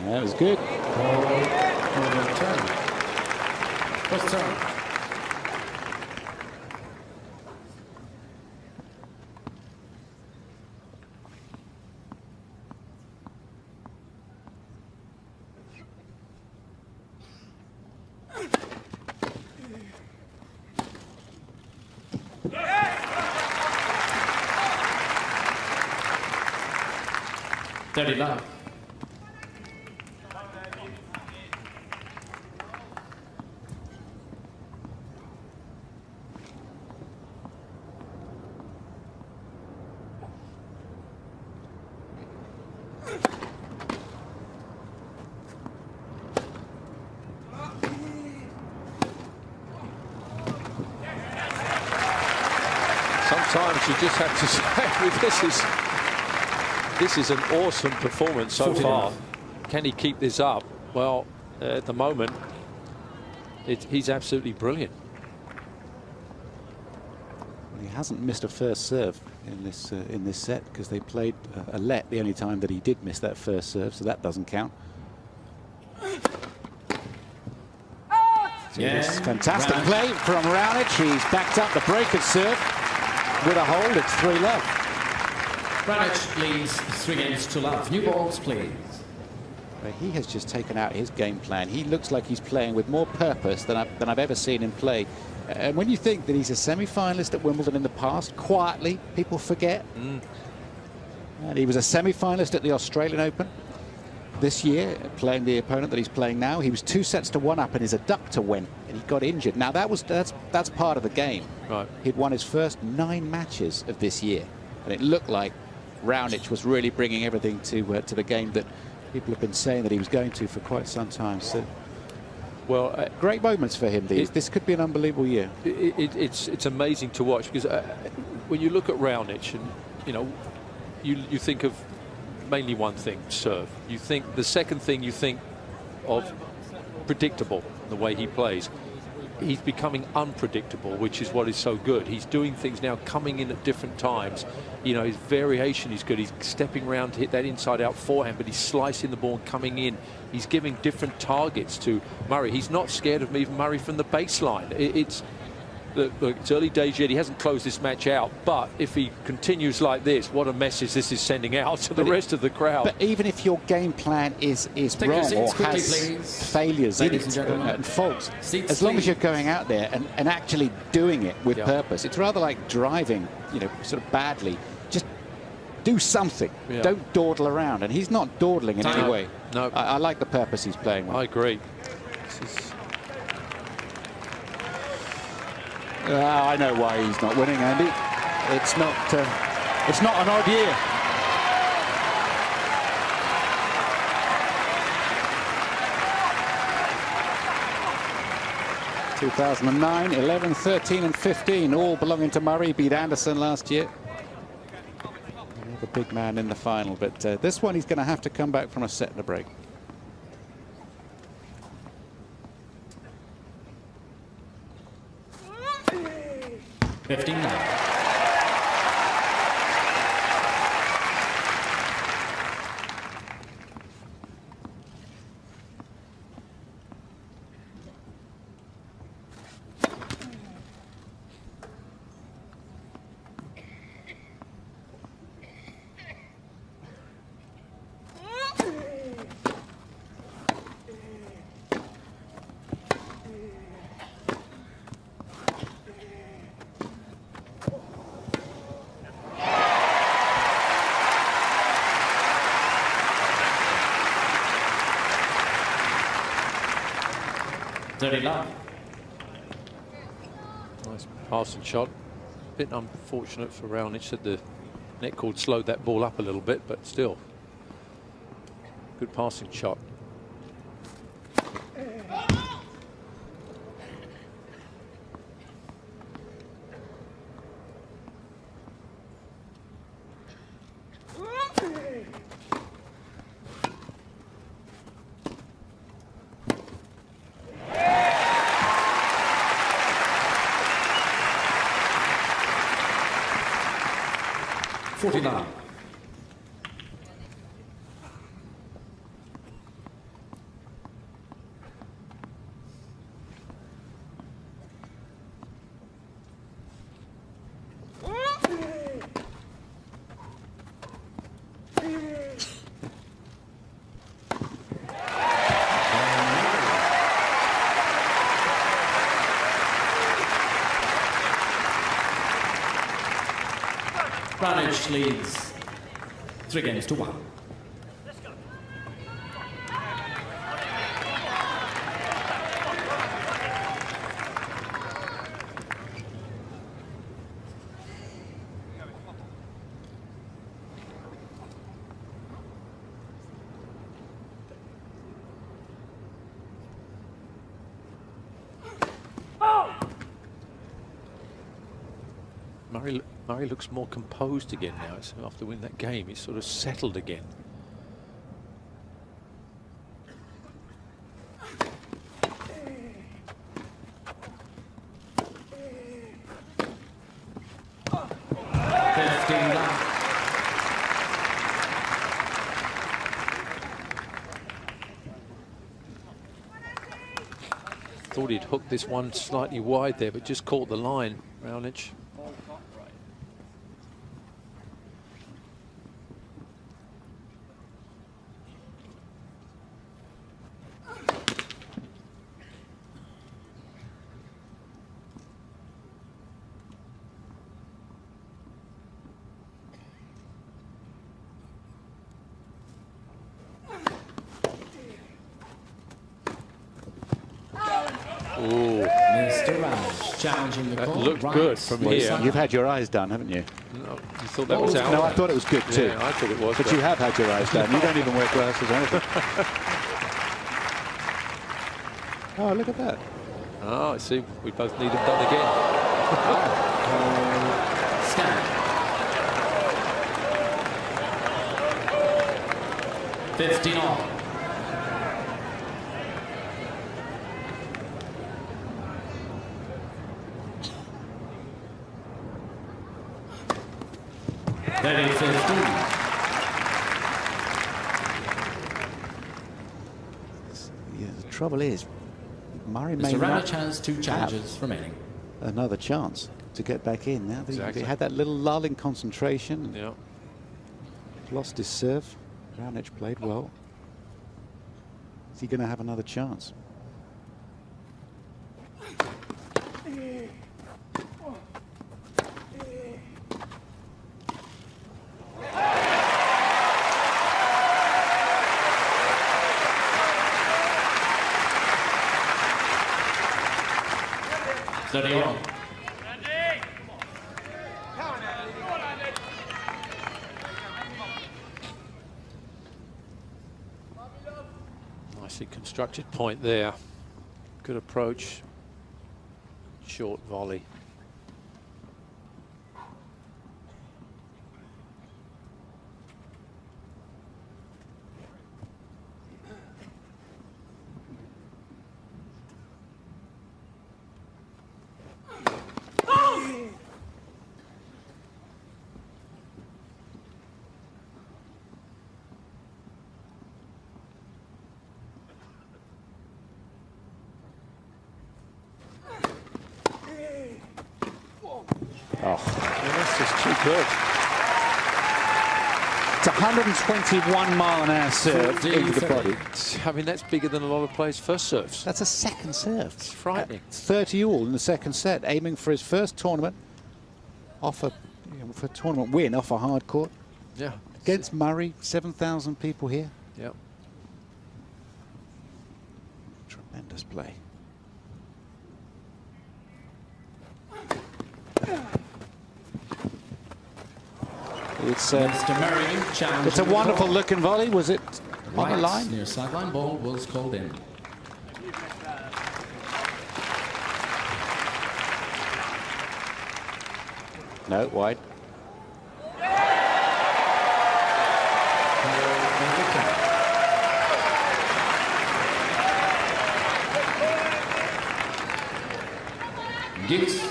That was good. First turn. Love. Sometimes you just have to say, this is an awesome performance so far. Can he keep this up? Well, at the moment, he's absolutely brilliant. He hasn't missed a first serve in this set because they played a let the only time that he did miss that first serve, so that doesn't count. So this fantastic play from Raonic. He's backed up the break of serve with a hold. It's 3-love. Raonic leads 3 games to love. New balls, please. He has just taken out his game plan. He looks like he's playing with more purpose than I've ever seen him play. And when you think that he's a semi-finalist at Wimbledon in the past, quietly, people forget. And he was a semi-finalist at the Australian Open this year, playing the opponent that he's playing now. He was 2 sets to 1 up, and his adductor went, and he got injured. Now that's part of the game. Right. He'd won his first 9 matches of this year, and it looked like Raonic was really bringing everything to the game that people have been saying that he was going to for quite some time. So, well, great moments for him. This could be an unbelievable year. It's amazing to watch because when you look at Raonic, and you know, you think of mainly one thing: serve. You think the second thing you think of predictable, the way he plays. He's becoming unpredictable, which is what is so good. He's doing things now, coming in at different times. You know, his variation is good. He's stepping around to hit that inside-out forehand, but he's slicing the ball and coming in. He's giving different targets to Murray. He's not scared of even Murray from the baseline. Look, it's early days yet. He hasn't closed this match out, but if he continues like this, what a message this is sending out to the rest of the crowd. But even if your game plan is wrong or has failures in it and faults, as long as you're going out there and actually doing it with purpose, it's rather like driving, you know, sort of badly. Just do something. Don't dawdle around. And he's not dawdling in any way. No. I like the purpose he's playing with. I agree. I know why he's not winning, Andy. It's not an odd year. (2009, 11, 13 and 15, all belonging to Murray. Beat Anderson last year. The big man in the final, but this one he's going to have to come back from a set and a break. Nice passing shot. Bit unfortunate for Raonic that the net cord slowed that ball up a little bit, but still good passing shot. Raonic leads 3-1. Murray looks more composed again now. It's after winning that game, he's sort of settled again. Thought he'd hooked this one slightly wide there, but just caught the line, Raonic. Mr. Raonic challenging the call. Looked good from here. You've had your eyes done, haven't you? No, you thought that was out? No, I thought it was good too. Yeah, I thought it was. But you have had your eyes done. You don't even wear glasses or anything. Oh, look at that. Oh, I see. We both need them done again. Stand. 15 all. Ready, 15. Yeah, the trouble is, Murray may Mr. not Raonic has 2 challenges remaining. another chance to get back in. Now that he had that little lull in concentration. Yeah. Lost his serve. Raonic played well. Is he going to have another chance? Steady on. Nicely constructed point there. Good approach. Short volley. Oh, That's just too good. it's 121-mile-an-hour serve into the body. I mean, that's bigger than a lot of players' first serves. That's a second serve. It's frightening. 30 all in the second set, aiming for his first tournament off a for a tournament win off a hard court Yeah. against Murray. 7,000 people here. Yeah. Tremendous play. It's Mr. Murray challenging it's a the wonderful ball. looking volley. Was it on the Right line? near sideline, ball was called in. No, wide. Giggs.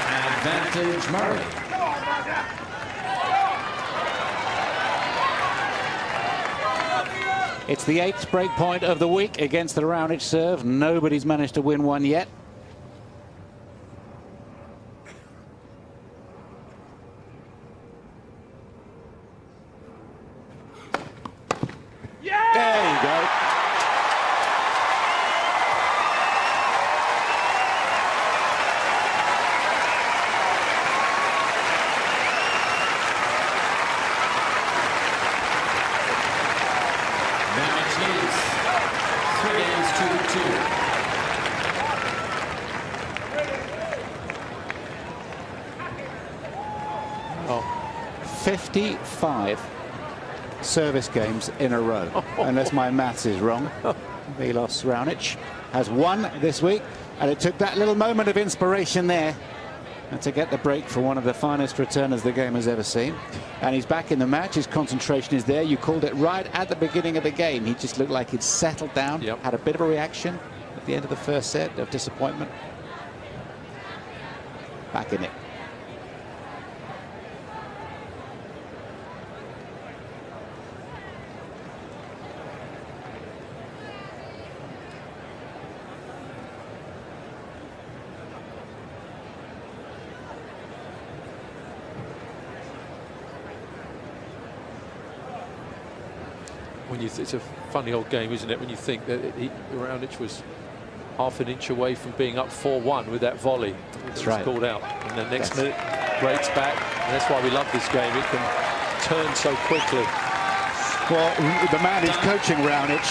Advantage Murray. It's the 8th break point of the week against the Raonic serve. Nobody's managed to win one yet. There you go. Raonic leads 3 games to 2. Oh, 55 service games in a row, unless my maths is wrong. Milos Raonic has won this week, and it took that little moment of inspiration there and to get the break for one of the finest returners the game has ever seen. And he's back in the match. His concentration is there. You called it right at the beginning of the game. He just looked like he'd settled down, had a bit of a reaction at the end of the first set of disappointment. Back in it. when you it's a funny old game, isn't it? When you think that Raonic was half an inch away from being up 4-1 with that volley. That's right. Called out, and the next minute breaks back. And that's why we love this game. It can turn so quickly. Well, the man who's coaching Raonic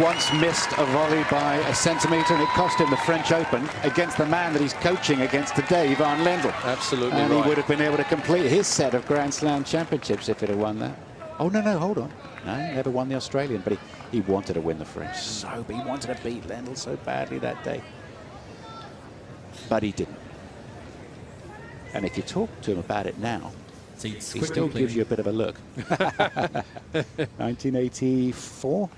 once missed a volley by a centimetre, and it cost him the French Open against the man that he's coaching against today, Van Lendl. Absolutely and right. he would have been able to complete his set of Grand Slam championships if he'd have won that. Oh, no, hold on. No, he never won the Australian, but he wanted to win the French. He wanted to beat Lendl so badly that day. But he didn't. And if you talk to him about it now, Seats He quickly still gives clearing. you a bit of a look. 1984.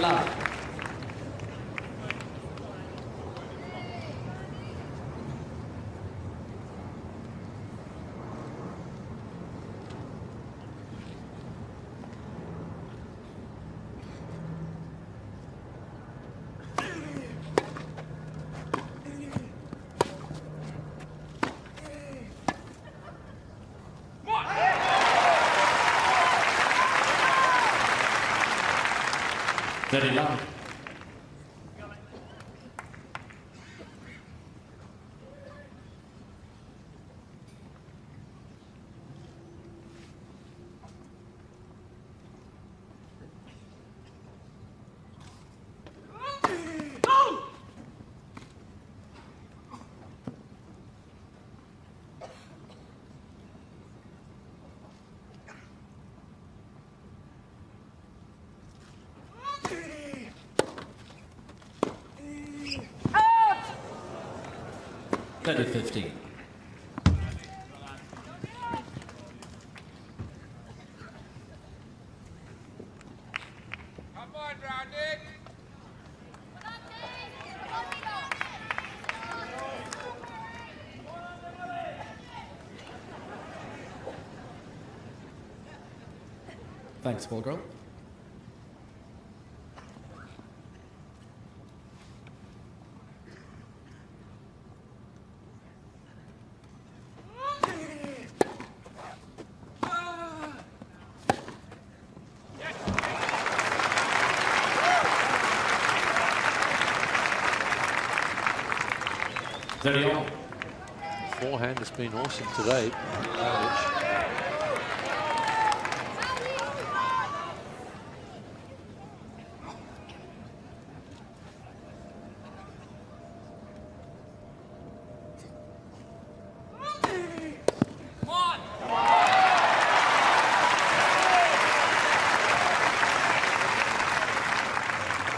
Love. Love. Credit 15. Come on, Raonic. Thanks, ball girl. Forehand has been awesome today. Raonic. Come on.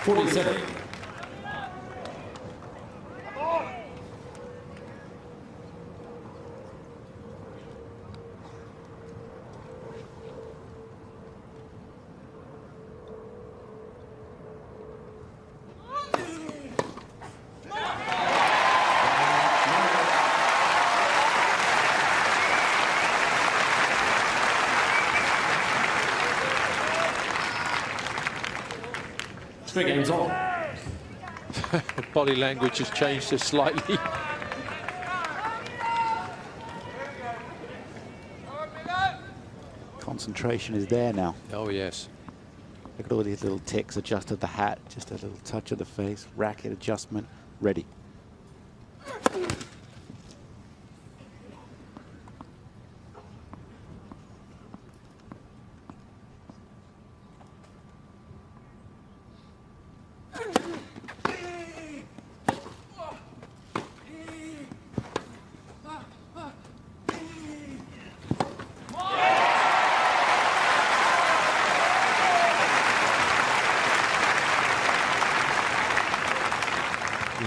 47. Three games on. Body language has changed just slightly. Concentration is there now. Oh, yes. Look at all these little ticks, adjusted the hat, just a little touch of the face, racket adjustment, ready.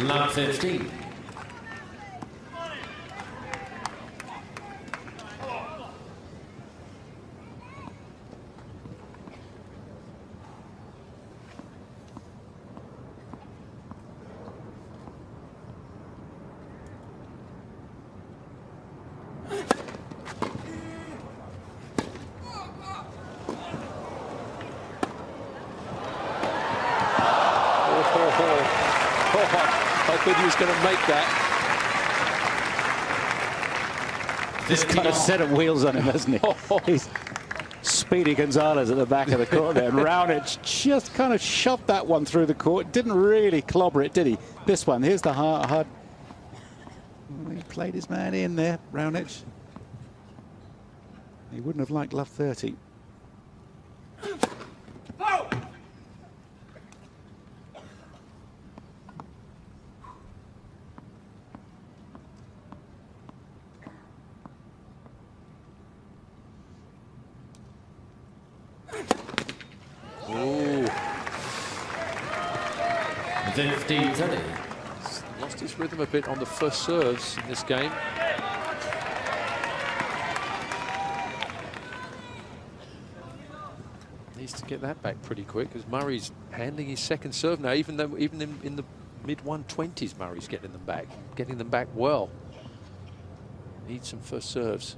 Love 15. I thought he was going to make that. This got a set of wheels on him, hasn't he? He's Speedy Gonzalez at the back of the court there. And Raonic just kind of shoved that one through the court. Didn't really clobber it, did he? This one, here's the hard. He played his man in there, Raonic. He wouldn't have liked love 30. 15-30. Lost his rhythm a bit on the first serves in this game. Needs to get that back pretty quick, because Murray's handling his second serve now. Even in the mid-120s, Murray's getting them back well. Needs some first serves.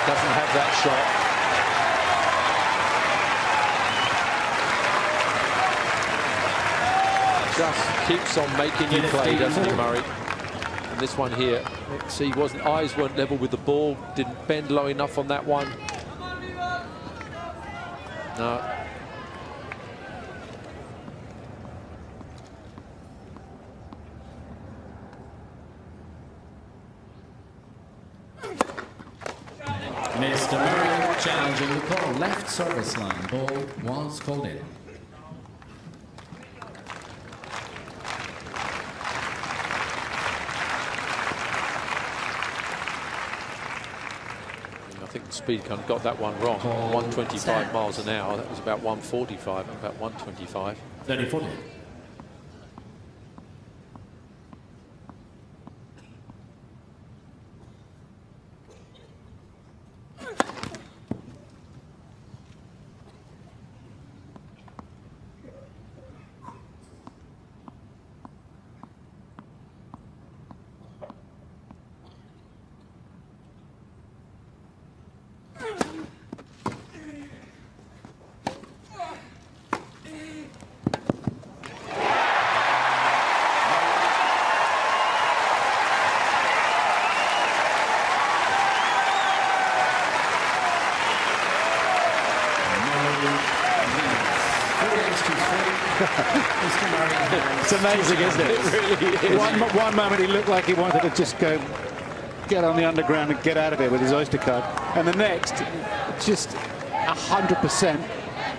Doesn't have that shot. Just keeps on making you play, doesn't he, Murray? And this one here, see, eyes weren't level with the ball, didn't bend low enough on that one. No. Mr. Murray challenging the call. Left service line. Ball was called in. I think the speed kind of got that one wrong. 125 miles an hour. That was about 145, about 125. 30-40. It's amazing, isn't it? It really is. One moment he looked like he wanted to just go get on the underground and get out of it with his Oyster card, and the next, just 100%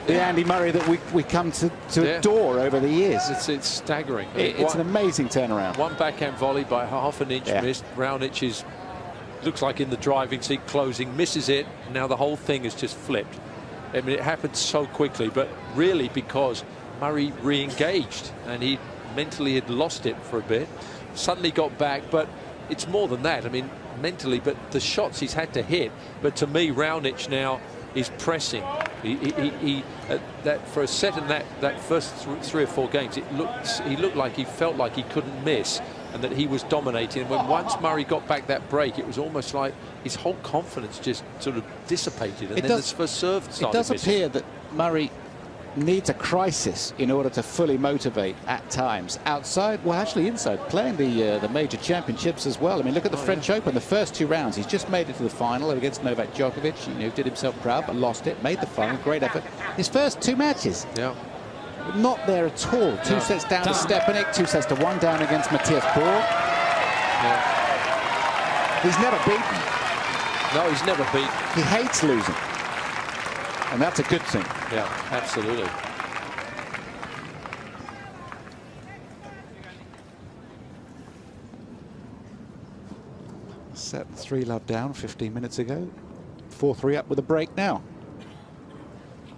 the Andy Murray that we come to adore over the years. It's staggering. It's an amazing turnaround. One backhand volley by half an inch missed. Raonic looks like in the driving seat, closing, misses it. Now the whole thing is just flipped. I mean, it happened so quickly, but really because Murray re-engaged and he mentally had lost it for a bit, suddenly got back, but it's more than that. I mean, mentally, but the shots he's had to hit. But to me, Raonic now is pressing. He that for a set in that first 3 or 4 games, he looked like he felt like he couldn't miss and that he was dominating. And when once Murray got back that break, it was almost like his whole confidence just sort of dissipated. And then this first serve started. It does appear that Murray needs a crisis in order to fully motivate at times. Outside, well, actually inside, playing the major championships as well. I mean, look at the French Open, the first 2 rounds. He's just made it to the final against Novak Djokovic. You know, did himself proud, but lost it. Made the final, great effort. His first 2 matches. Yeah. Not there at all. 2 sets down to Stepanek, 2 sets to 1 down against Matthias Borg. Yeah. He's never beaten. No, he's never beaten. He hates losing. And that's a good thing. Yeah, absolutely. Set 3-love down 15 minutes ago. 4-3 up with a break now.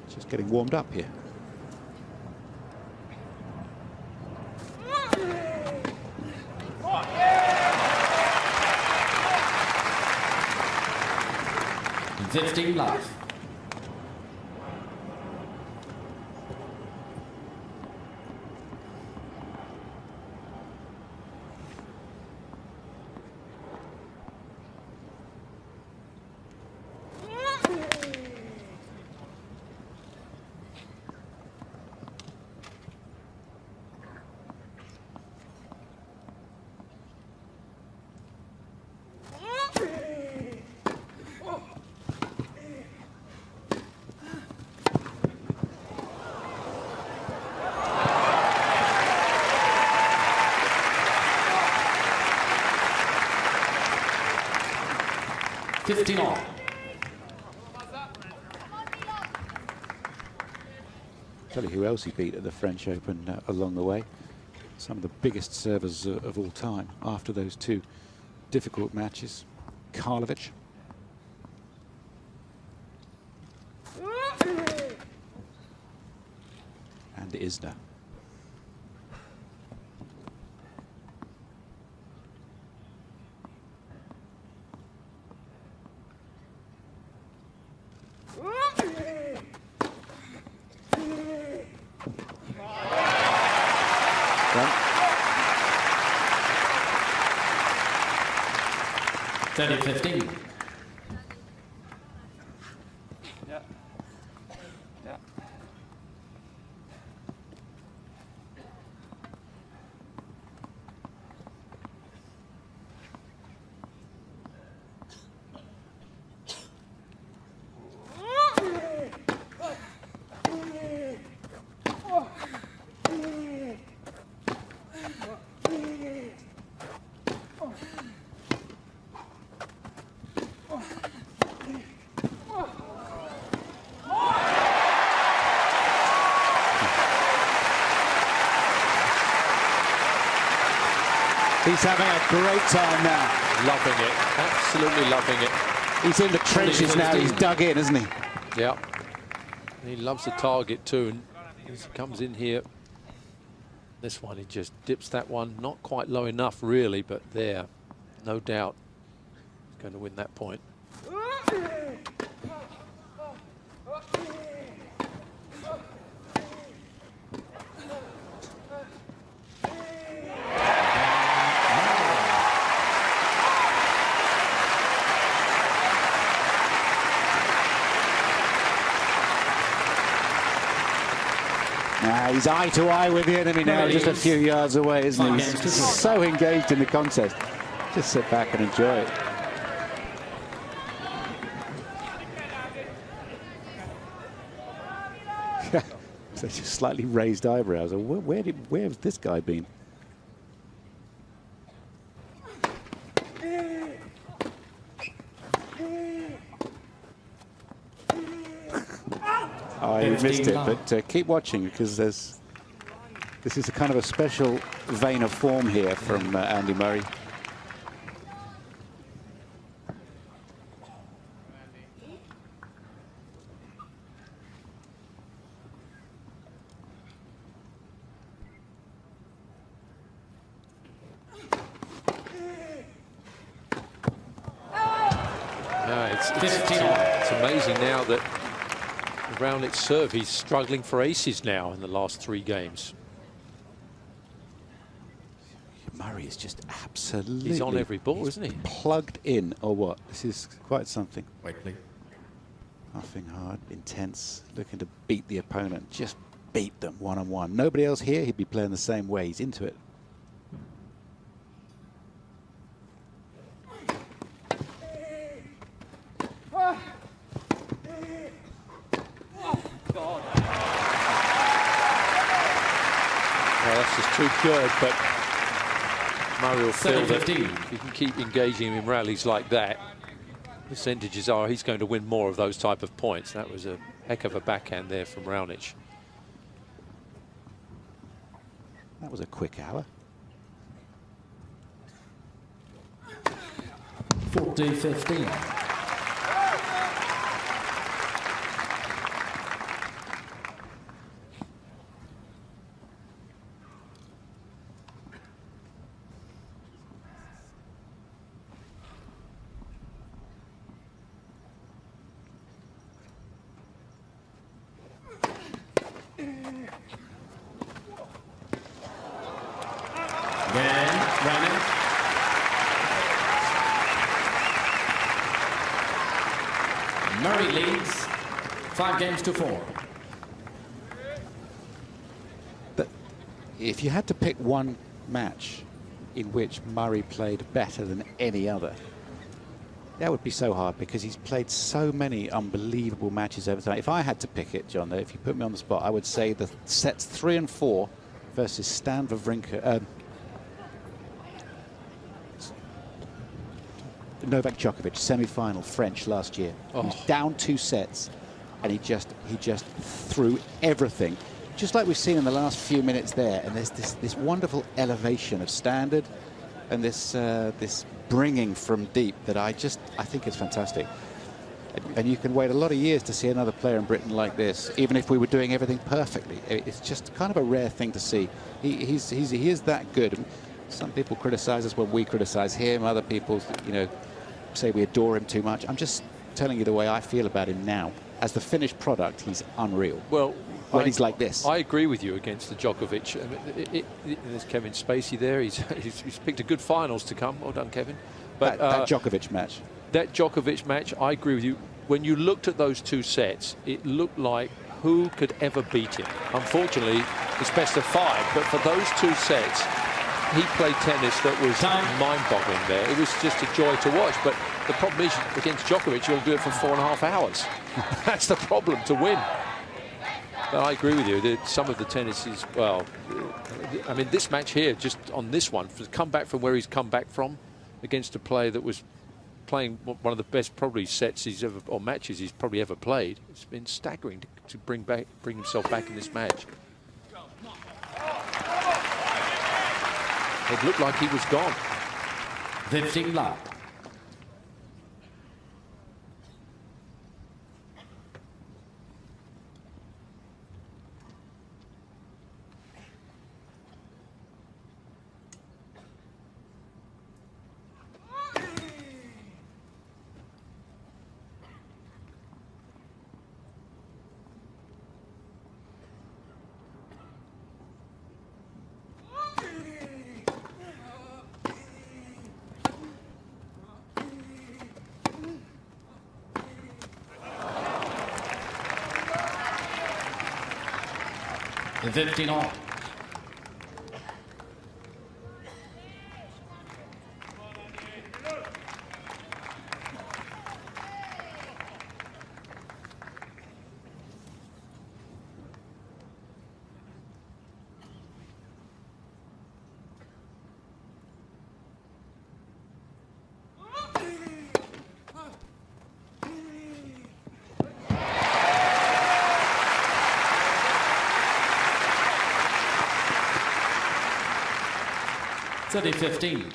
Just getting warmed up here. Fifteen love. All. Tell you who else he beat at the French Open along the way. Some of the biggest servers of all time after those 2 difficult matches. Karlovic. Isner. Well, 30-15. Yeah. Yeah. he's having a great time now. Loving it, absolutely loving it. He's in the trenches now. He's dug in, isn't he? Yeah. He loves the target too, and as he comes in here, this one, he just dips that one, not quite low enough really, but there, no doubt, he's going to win that point. He's eye to eye with the enemy now, just a few yards away, isn't he? He's so engaged in the contest. Just sit back and enjoy it. So just slightly raised eyebrows. Where has this guy been? Oh, you missed it, but keep watching because this is a kind of a special vein of form here from Andy Murray. It's amazing now that around its serve, he's struggling for aces now in the last 3 games. Murray is just absolutely... He's on every ball, isn't he? Plugged in, or what? This is quite something. Wait, please. Nothing hard, intense, looking to beat the opponent. Just beat them one-on-one. Nobody else here, he'd be playing the same way. He's into it. That's just too good, but Murray will feel that 15. if you can keep engaging him in rallies like that, percentages are he's going to win more of those type of points. That was a heck of a backhand there from Raonic. That was a quick hour. 40-15. Murray leads 5-4. But if you had to pick one match in which Murray played better than any other, that would be so hard because he's played so many unbelievable matches over time. If I had to pick it, John, though, if you put me on the spot, I would say the sets 3 and 4 versus Stan Wawrinka, Novak Djokovic, semi-final French last year. Oh. He was down 2 sets, and he just threw everything, just like we've seen in the last few minutes there. And there's this wonderful elevation of standard, and this bringing from deep that I think is fantastic. And you can wait a lot of years to see another player in Britain like this, even if we were doing everything perfectly. It's just kind of a rare thing to see. He is that good. Some people criticize us when we criticize him. Other people, you know, say we adore him too much. I'm just telling you the way I feel about him now. As the finished product, he's unreal. Well, when he's like this. I agree with you against the Djokovic. I mean, there's Kevin Spacey there. He's picked a good finals to come. Well done, Kevin. But that Djokovic match. That Djokovic match, I agree with you. When you looked at those two sets, it looked like who could ever beat him. Unfortunately, it's best of 5. But for those two sets, he played tennis that was mind-boggling there. It was just a joy to watch. But the problem is, against Djokovic, you'll do it for 4.5 hours. That's the problem, to win. But I agree with you that some of the tennis is, well, I mean, this match here, just on this one, to come back from where he's come back from against a player that was playing one of the best probably sets he's ever, or matches he's probably ever played. It's been staggering to bring himself back in this match. It looked like he was gone. 15 love. The 15 all. The 15. Mr.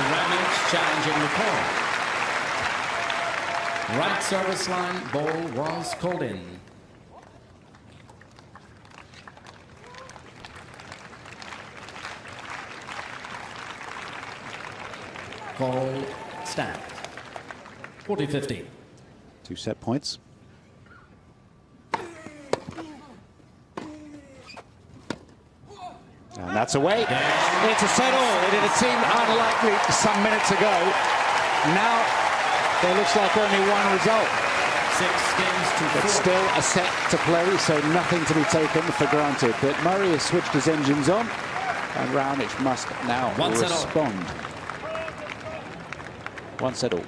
Raonic challenging the call. Right service line, ball was called in. Ball stand. 40-15. 2 set points. And that's away. It's a set all. It had seemed unlikely some minutes ago. Now there looks like only one result. 6 games to 4. But still a set to play, so nothing to be taken for granted. But Murray has switched his engines on, and Raonic must now respond. 1 set all.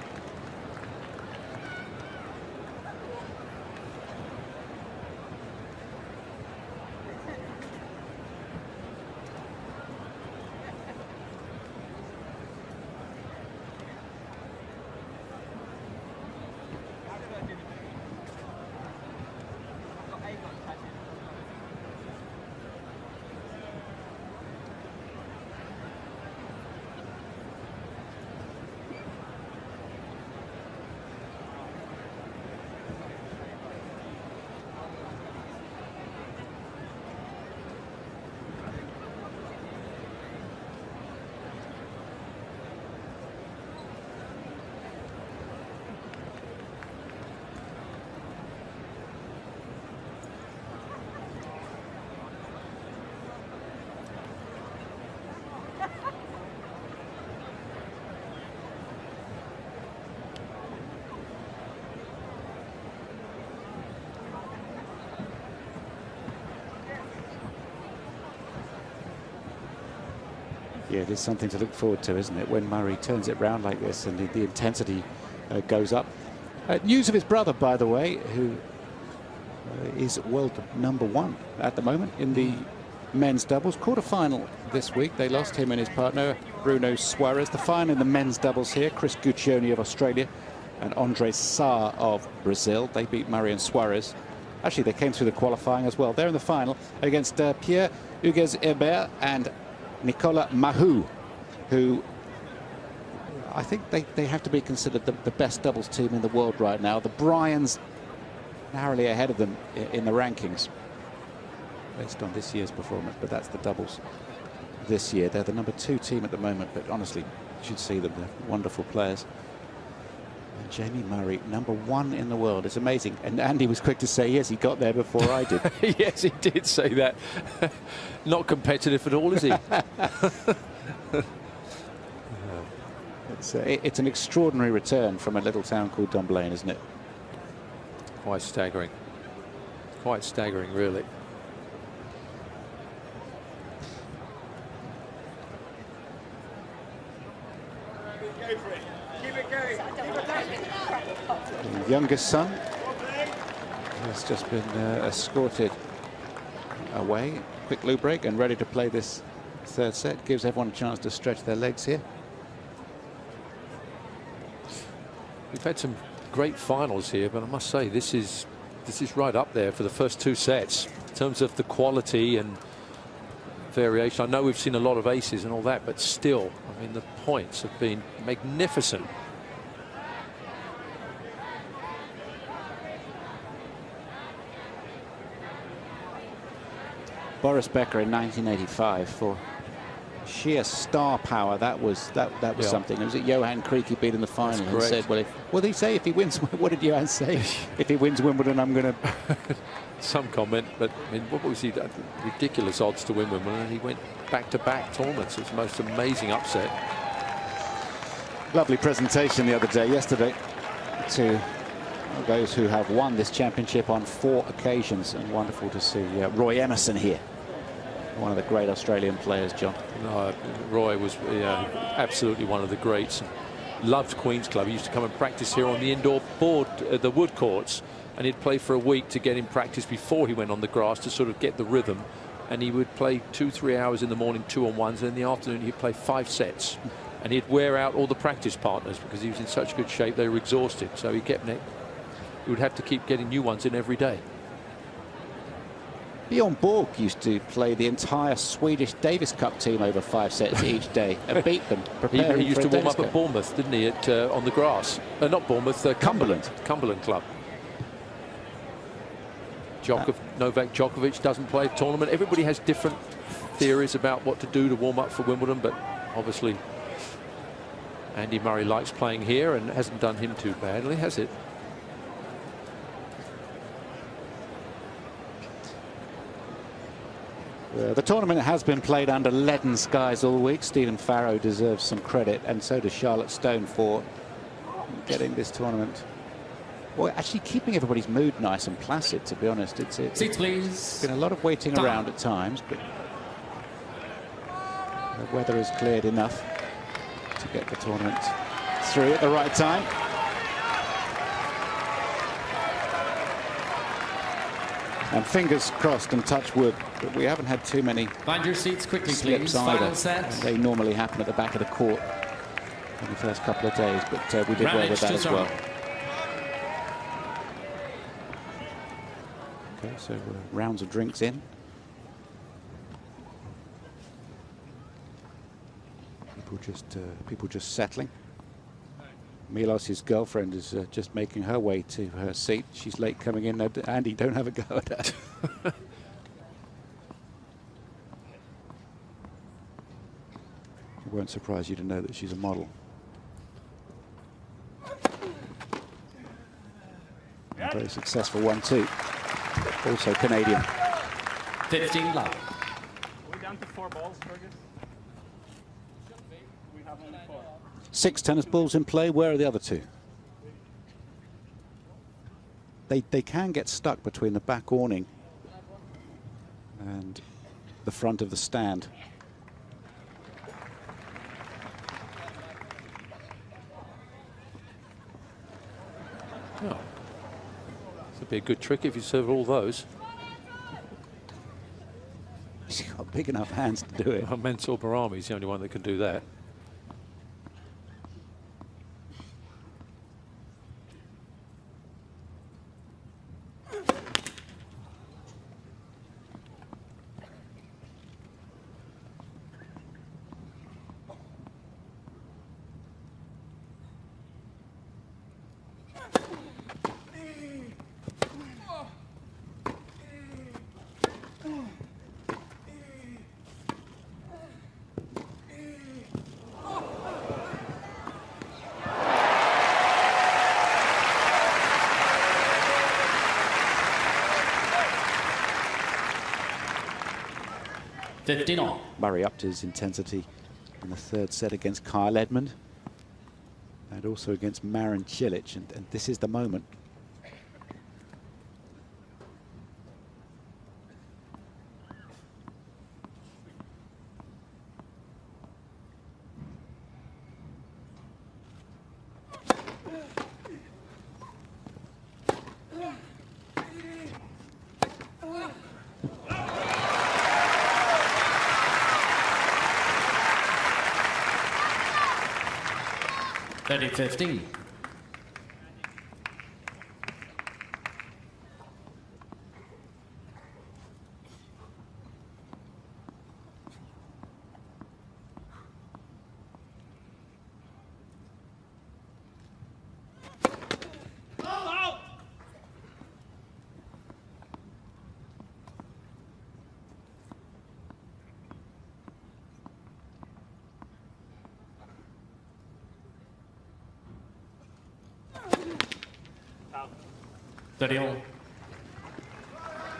Yeah, it is something to look forward to, isn't it, when Murray turns it round like this and the intensity goes up. News of his brother, by the way, who is world #1 at the moment in the men's doubles. Quarter-final this week. They lost him and his partner, Bruno Suarez. The final in the men's doubles here, Chris Guccione of Australia and Andres Sá of Brazil. They beat Murray and Suarez. Actually, they came through the qualifying as well. They're in the final against Pierre Hugues-Herbert and Nicolas Mahou, who I think they have to be considered the best doubles team in the world right now. The Bryans narrowly ahead of them in the rankings based on this year's performance, but that's the doubles this year. They're the #2 team at the moment, but honestly, you should see them. They're wonderful players. And Jamie Murray, #1 in the world. It's amazing. And Andy was quick to say, yes, he got there before I did. Yes, he did say that. Not competitive at all, is he? It's an extraordinary return from a little town called Dunblane, isn't it? Quite staggering. Quite staggering, really. The youngest son has just been escorted away. Quick loo break and ready to play this third set. Gives everyone a chance to stretch their legs here. We've had some great finals here, but I must say this is right up there for the first 2 sets in terms of the quality and variation. I know we've seen a lot of aces and all that, but still, I mean, the points have been magnificent. Boris Becker in 1985 for sheer star power. That was something. It was at Johan Kriek he beat in the final and said, well, what did he say? If he wins, what did Johan say? If he wins Wimbledon, I'm going to... Some comment, but I mean, what was he? Ridiculous odds to win Wimbledon, and he went back-to-back tournaments. It's the most amazing upset. Lovely presentation the other day, yesterday, to those who have won this championship on 4 occasions, and wonderful to see Roy Emerson here. One of the great Australian players, John. No, Roy was absolutely one of the greats. Loved Queen's Club. He used to come and practice here on the indoor board, the wood courts, and he'd play for a week to get in practice before he went on the grass to sort of get the rhythm. And he would play 2-3 hours in the morning, 2-on-1s, and in the afternoon he'd play 5 sets. And he'd wear out all the practice partners because he was in such good shape they were exhausted. So he would have to keep getting new ones in every day. Bjorn Borg used to play the entire Swedish Davis Cup team over 5 sets each day and beat them. He used to warm up at Bournemouth, didn't he, on the grass? Not Bournemouth, Cumberland Club. Novak Djokovic doesn't play a tournament. Everybody has different theories about what to do to warm up for Wimbledon, but obviously Andy Murray likes playing here and hasn't done him too badly, has it? The tournament has been played under leaden skies all week. Stephen Farrow deserves some credit, and so does Charlotte Stone for getting this tournament. Well, actually keeping everybody's mood nice and placid, to be honest. Seats, please. Been a lot of waiting around at times, but the weather has cleared enough to get the tournament through at the right time. And fingers crossed and touch wood, but we haven't had too many Find your seats quickly, slips please. either. Final set. They normally happen at the back of the court in the first couple of days, but we did well with that as well. Okay, so rounds of drinks in. People just settling. Milos' girlfriend is just making her way to her seat. She's late coming in. No, Andy, don't have a go at that. It won't surprise you to know that she's a model. A very successful one too. Also Canadian. 15 love. We're down to 4 balls, Fergus. We have only 4. 6 tennis balls in play. Where are the other 2? They can get stuck between the back awning and the front of the stand. Oh. This would be a good trick if you serve all those. He's got big enough hands to do it. Well, Mansour Barami is the only one that can do that. Murray upped his intensity in the third set against Kyle Edmund and also against Marin Cilic, and this is the moment. (30-15).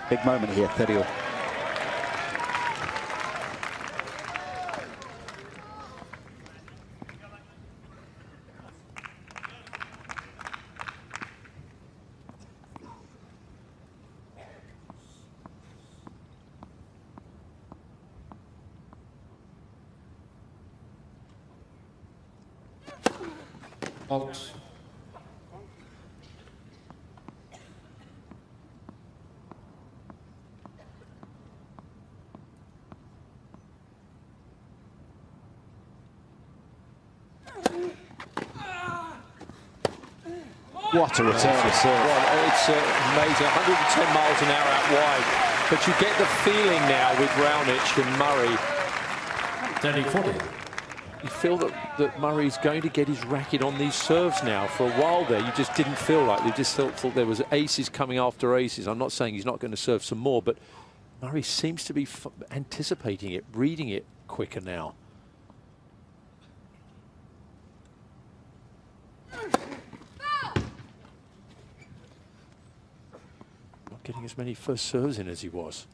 Big moment here, 30-all. Out. What a return to serve. Well, it's amazing, 110 miles an hour out wide. But you get the feeling now with Raonic and Murray. 30-40. You feel that Murray's going to get his racket on these serves now. For a while there, you just didn't feel like, you just thought there was aces coming after aces. I'm not saying he's not going to serve some more, but Murray seems to be anticipating it, reading it quicker now. Not getting as many first serves in as he was.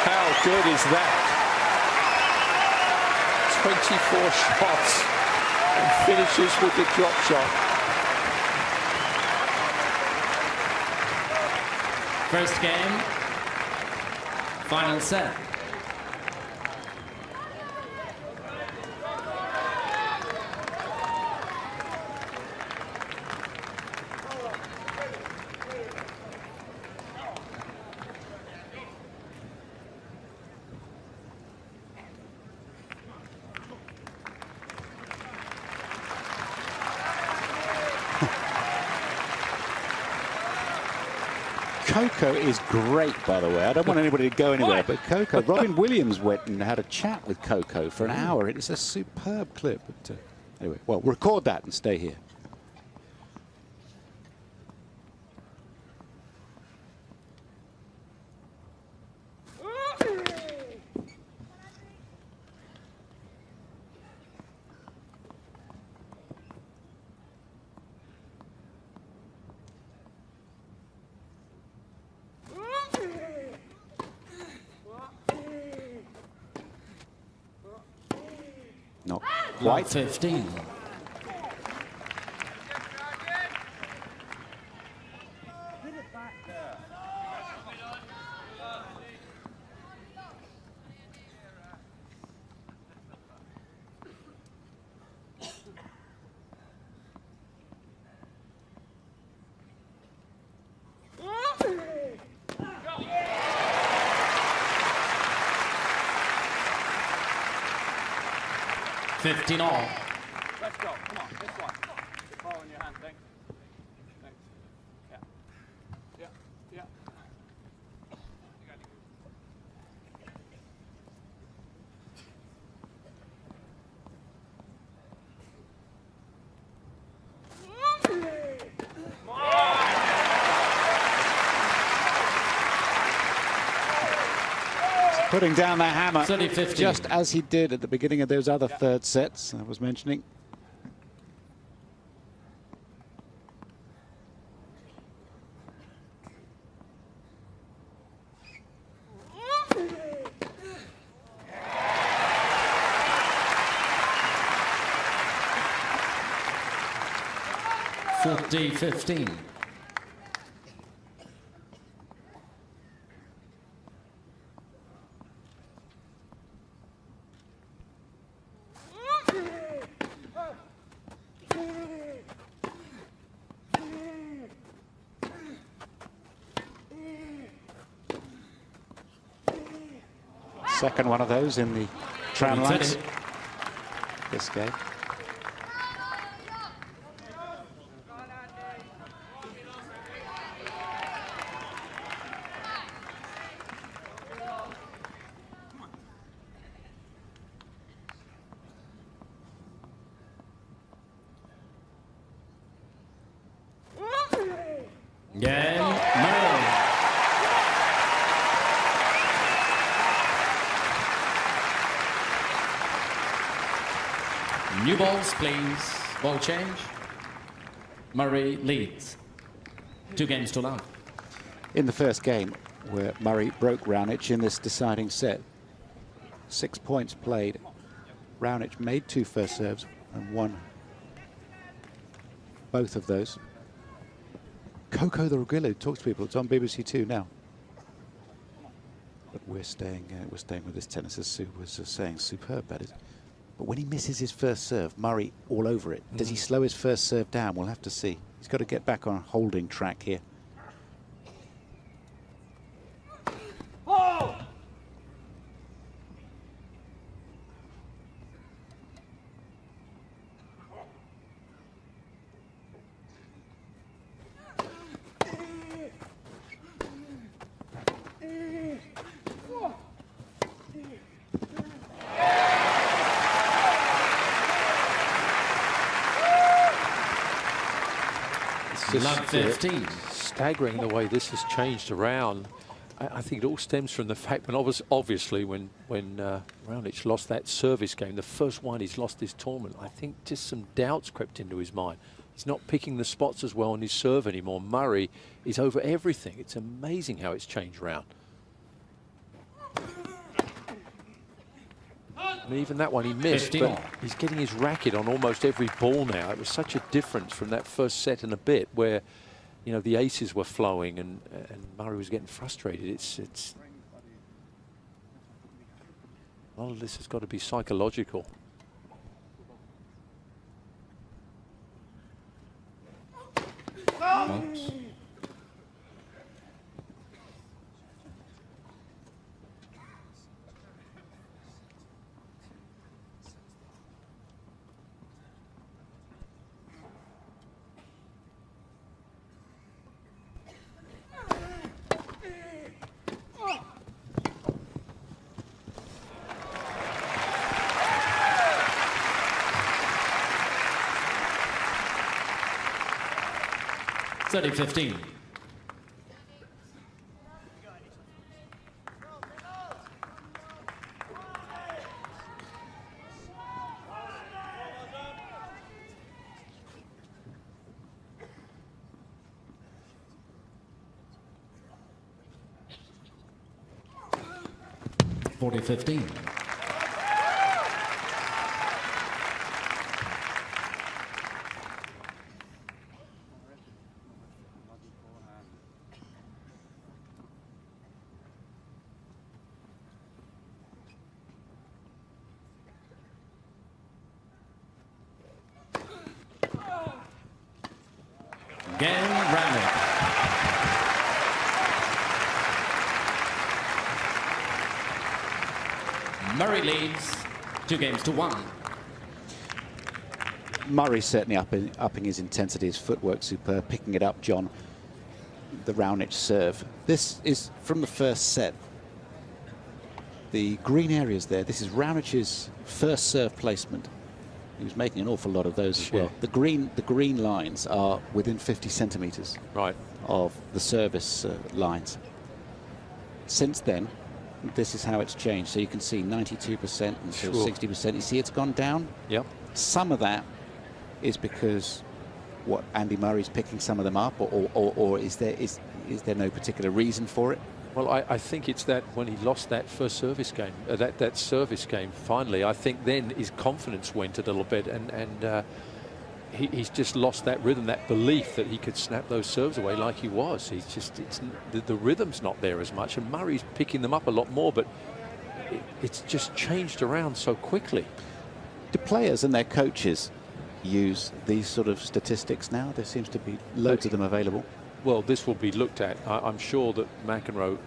How good is that? 24 shots and finishes with the drop shot. First game, final set. Coco is great, by the way. I don't want anybody to go anywhere, but Coco, Robin Williams went and had a chat with Coco for an hour. It is a superb clip. But, anyway, well, record that and stay here. Not quite. 15. 15 all. Let's go. Come on, this one. The ball in your hand. Thanks. Thanks. Yeah. Yeah. Yeah. Putting down the hammer 30-15. just as he did at the beginning of those other third sets I was mentioning. $40-15. Second one of those in the tram lines this game. Game, Murray. New balls, please. Ball change. Murray leads. 2 games to love. In the first game, where Murray broke Raonic in this deciding set, 6 points played. Raonic made 2 first serves and won both of those. Coco the Reguillo talks to people. It's on BBC Two now. But we're staying with this tennis, as Sue was saying. Superb, that is. But when he misses his first serve, Murray all over it. Does he slow his first serve down? We'll have to see. He's got to get back on a holding track here. Oh! Love 15. Staggering the way this has changed around. I think it all stems from the fact, when obviously when Raonic lost that service game, the first one he's lost this tournament, I think just some doubts crept into his mind. He's not picking the spots as well on his serve anymore. Murray is over everything. It's amazing how it's changed around. I mean, even that one he missed, 15. but he's getting his racket on almost every ball now. It was such a difference from that first set and a bit where, you know, the aces were flowing and Murray was getting frustrated. It's a lot of this has got to be psychological. Oops. $30-15. $40-15. Game, Raonic. Murray leads 2 games to 1. Murray certainly upping his intensity, his footwork superb, picking it up, John. The Raonic serve. This is from the first set. The green areas there, this is Raunic's first serve placement. He was making an awful lot of those as well. The green lines are within 50 centimetres of the service lines. Since then, this is how it's changed. So you can see 92% until 60%. You see it's gone down? Yep. Some of that is because Andy Murray's picking some of them up, or is there no particular reason for it? Well, I think it's that when he lost that first service game, that service game, finally, I think then his confidence went a little bit, and he's just lost that rhythm, that belief that he could snap those serves away like he was. He's just, the rhythm's not there as much, and Murray's picking them up a lot more, but it's just changed around so quickly. Do players and their coaches use these sort of statistics now? There seems to be loads of them available. Well, this will be looked at. I'm sure that McEnroe,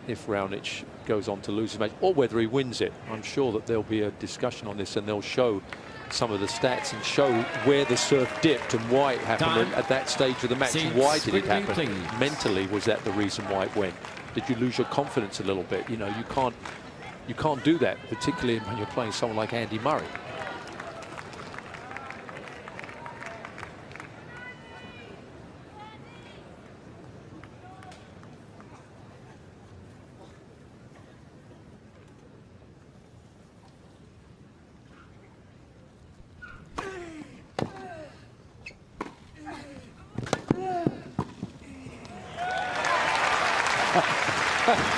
if Raonic goes on to lose his match, or whether he wins it, I'm sure that there'll be a discussion on this, and they'll show some of the stats and show where the serve dipped and why it happened at that stage of the match. Why did it happen? Please. Mentally, was that the reason why it went? Did you lose your confidence a little bit? You know, you can't do that, particularly when you're playing someone like Andy Murray.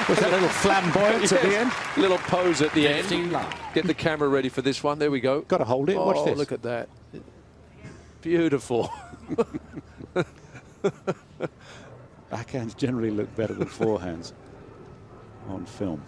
Was that a little flamboyant at the end? Little pose at the end. 15 love. Get the camera ready for this one. There we go. Got to hold it. Watch this. Look at that. Beautiful. Backhands generally look better than forehands on film.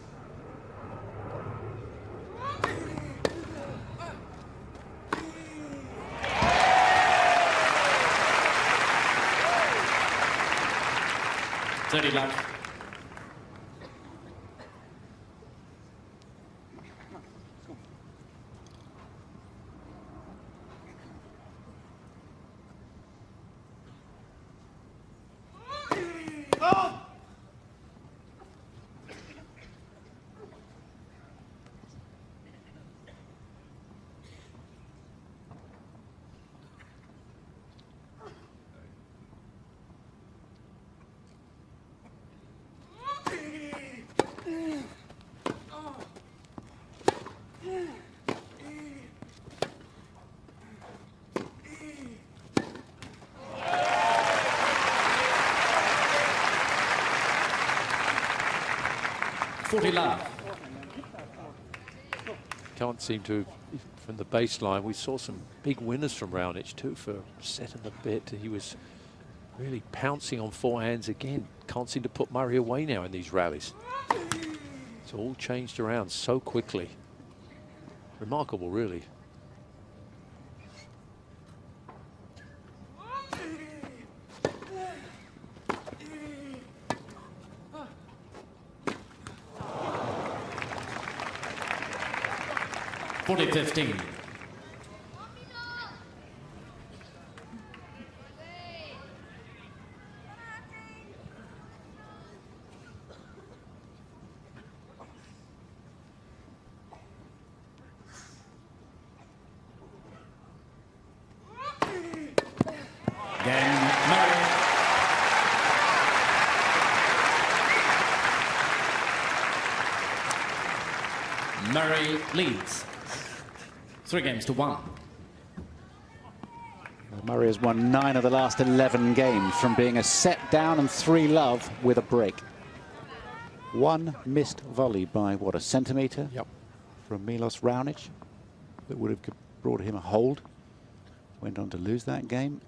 Love. Can't seem to, from the baseline, we saw some big winners from Raonic too for a set and a bit. He was really pouncing on forehands again. Can't seem to put Murray away now in these rallies. It's all changed around so quickly. Remarkable, really. $40-15. Again, Murray. Murray leads 3-1. Murray has won 9 of the last 11 games from being a set down and 3 love with a break. One missed volley by, what, a centimetre? Yep. From Milos Raonic that would have brought him a hold. Went on to lose that game.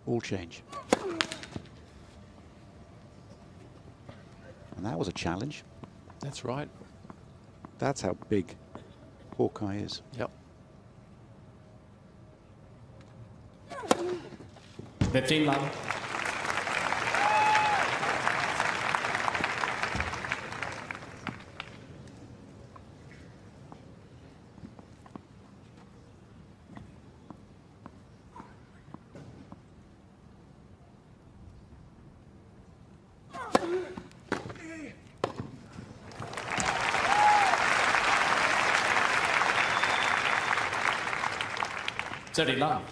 All change. And that was a challenge. That's right. That's how big Hawkeye is. Yep. 15 love. 30 love.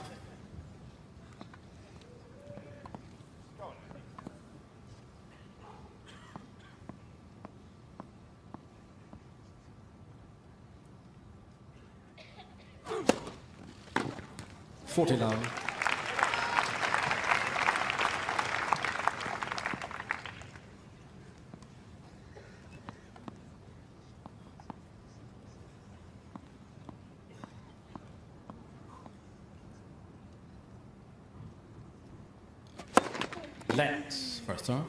$40 love. Let's first serve.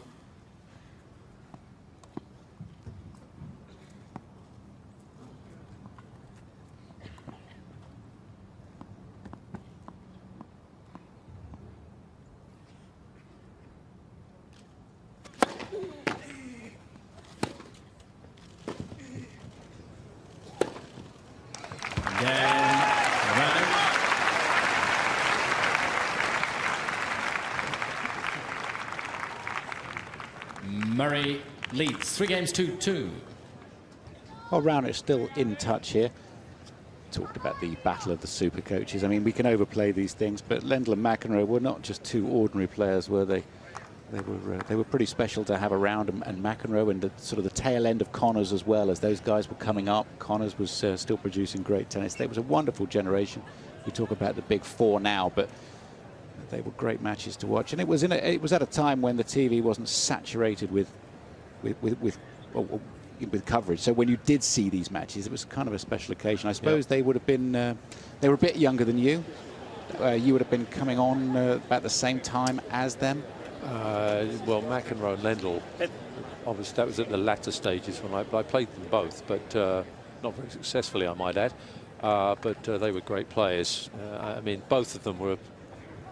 Murray leads 3 games 2-2. Well, Raonic still in touch here. Talked about the battle of the super coaches. I mean, we can overplay these things, but Lendl and McEnroe were not just two ordinary players, were they? They were pretty special to have around, and McEnroe and the sort of the tail end of Connors as well. As those guys were coming up, Connors was still producing great tennis. They was a wonderful generation. We talk about the big four now, but they were great matches to watch, and it was at a time when the TV wasn't saturated with coverage. So when you did see these matches, it was kind of a special occasion. I suppose they would have been they were a bit younger than you. You would have been coming on about the same time as them. Well, McEnroe and Lendl, obviously that was at the latter stages when I played them both, but not very successfully, I might add. But they were great players. I mean, both of them were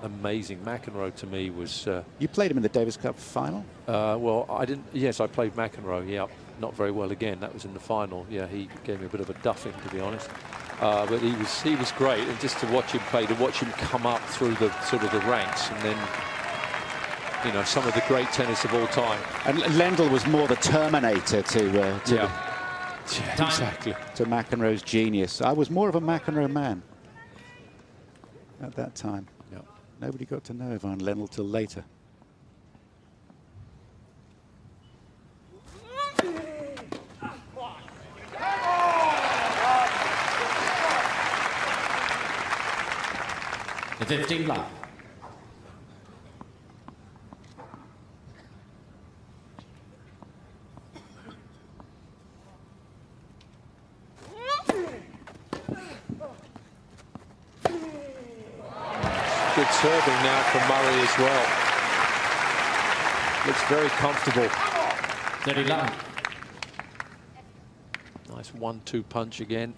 amazing. McEnroe to me was... You played him in the Davis Cup final? Well, I didn't... Yes, I played McEnroe, yeah. Not very well again. That was in the final. Yeah, he gave me a bit of a duffing, to be honest. But he was great. And just to watch him play, to watch him come up through the sort of the ranks, and then, you know, some of the great tennis of all time. And Lendl was more the Terminator to exactly. To McEnroe's genius. I was more of a McEnroe man at that time. Yep. Nobody got to know Ivan Lendl till later. The 15 love. Good serving now from Murray as well. Looks very comfortable. 30 love. Nice 1-2 punch again.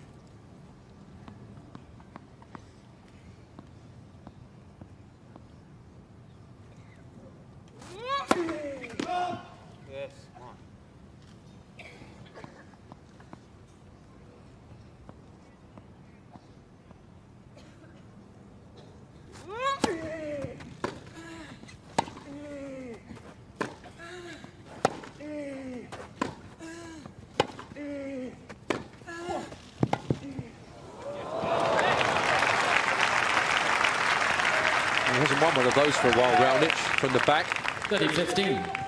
He hasn't won one of those for a while, Raonic, from the back. 30-15.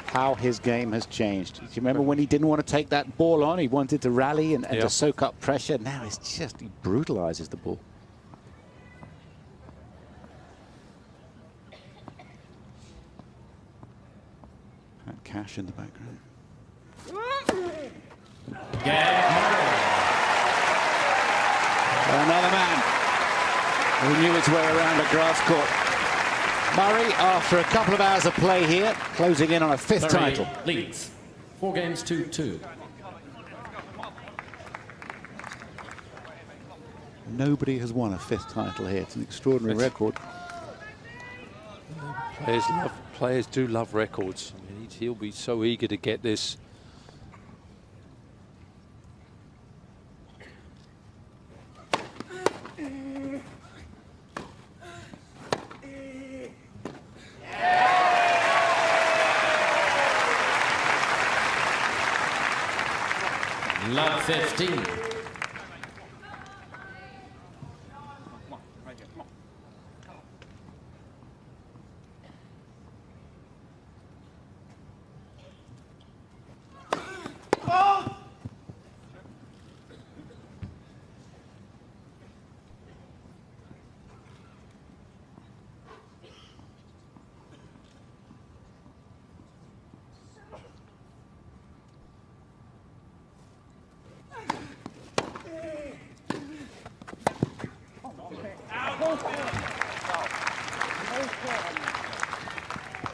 How his game has changed. Do you remember when he didn't want to take that ball on? He wanted to rally and to soak up pressure. Now it's just, he brutalizes the ball. Pat Cash in the background. Another man who knew his way around a grass court. Murray, after a couple of hours of play here, closing in on a fifth title. Leads 4 games 2-2. Nobody has won a 5th title here. It's an extraordinary record. Players do love records. I mean, he'll be so eager to get this. Love 15.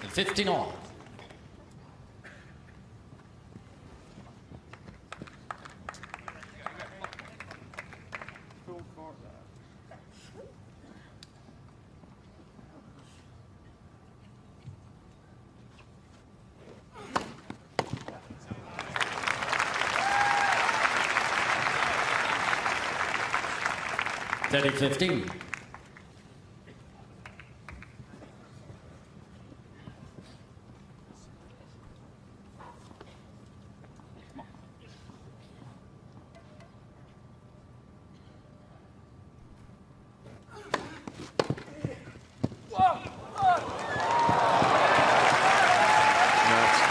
And 15 all. Thirty 15.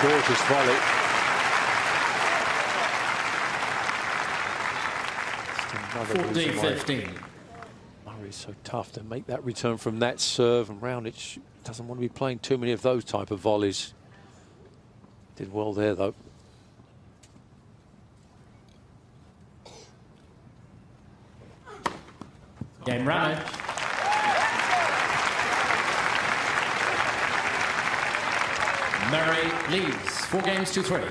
Gorgeous volley. 14-15. Murray's so tough to make that return from that serve, and Raonic doesn't want to be playing too many of those type of volleys. Did well there though. Game Raonic. Murray leads 4 games to 3.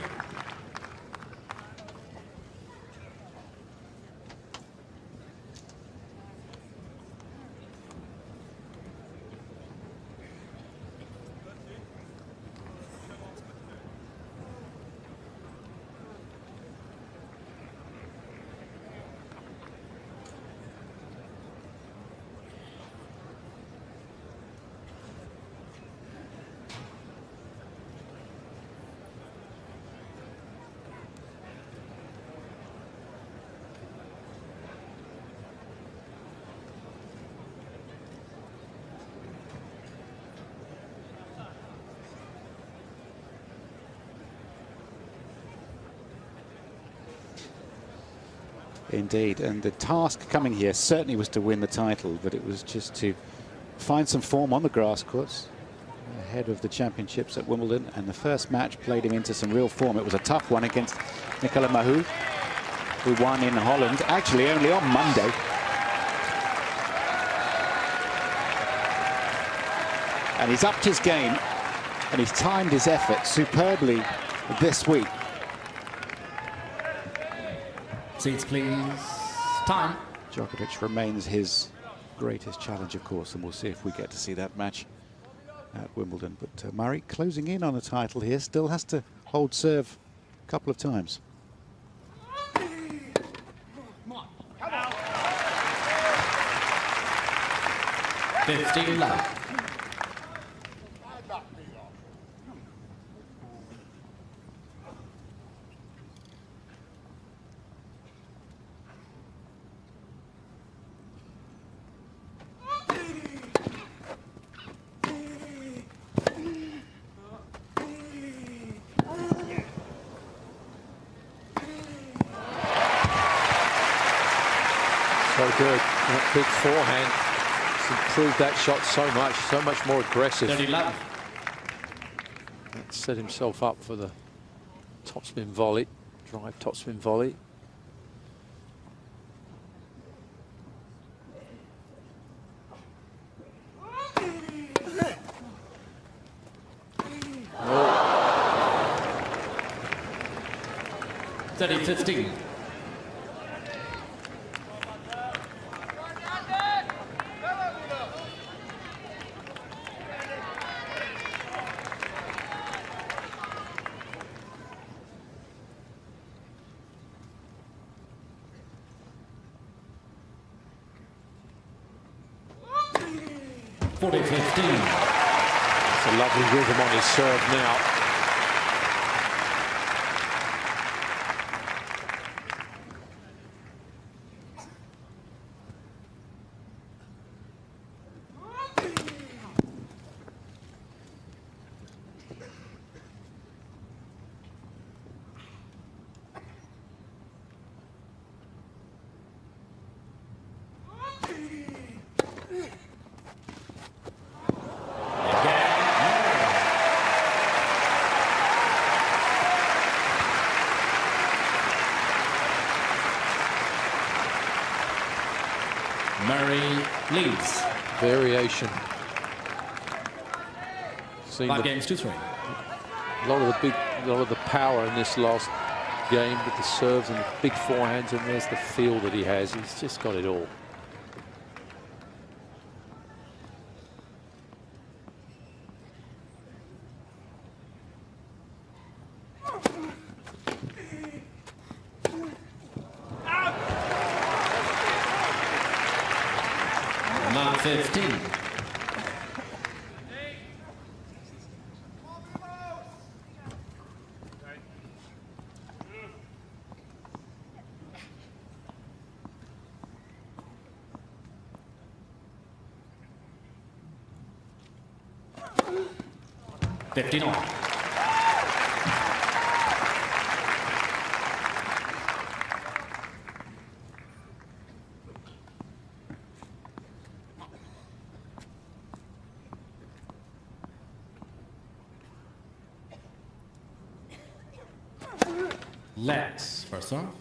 Indeed, and the task coming here certainly was to win the title, but it was just to find some form on the grass courts ahead of the championships at Wimbledon, and the first match played him into some real form. It was a tough one against Nicolas Mahut, who won in Holland, actually only on Monday. And he's upped his game, and he's timed his effort superbly this week. Seats, please. Time. Djokovic remains his greatest challenge, of course, and we'll see if we get to see that match at Wimbledon. But Murray closing in on a title here, still has to hold serve a couple of times. 15 love. So good. That big forehand has improved that shot so much more aggressive. 30 love. That set himself up for the topspin volley, drive topspin volley. Oh. 30-15. 40-15. It's a lovely rhythm on his serve now. Murray leads. Variation. Seen 5 games to 3. a lot of the power in this last game with the serves and the big forehands, and there's the feel that he has. He's just got it all. Not 15. $15. Lex first off.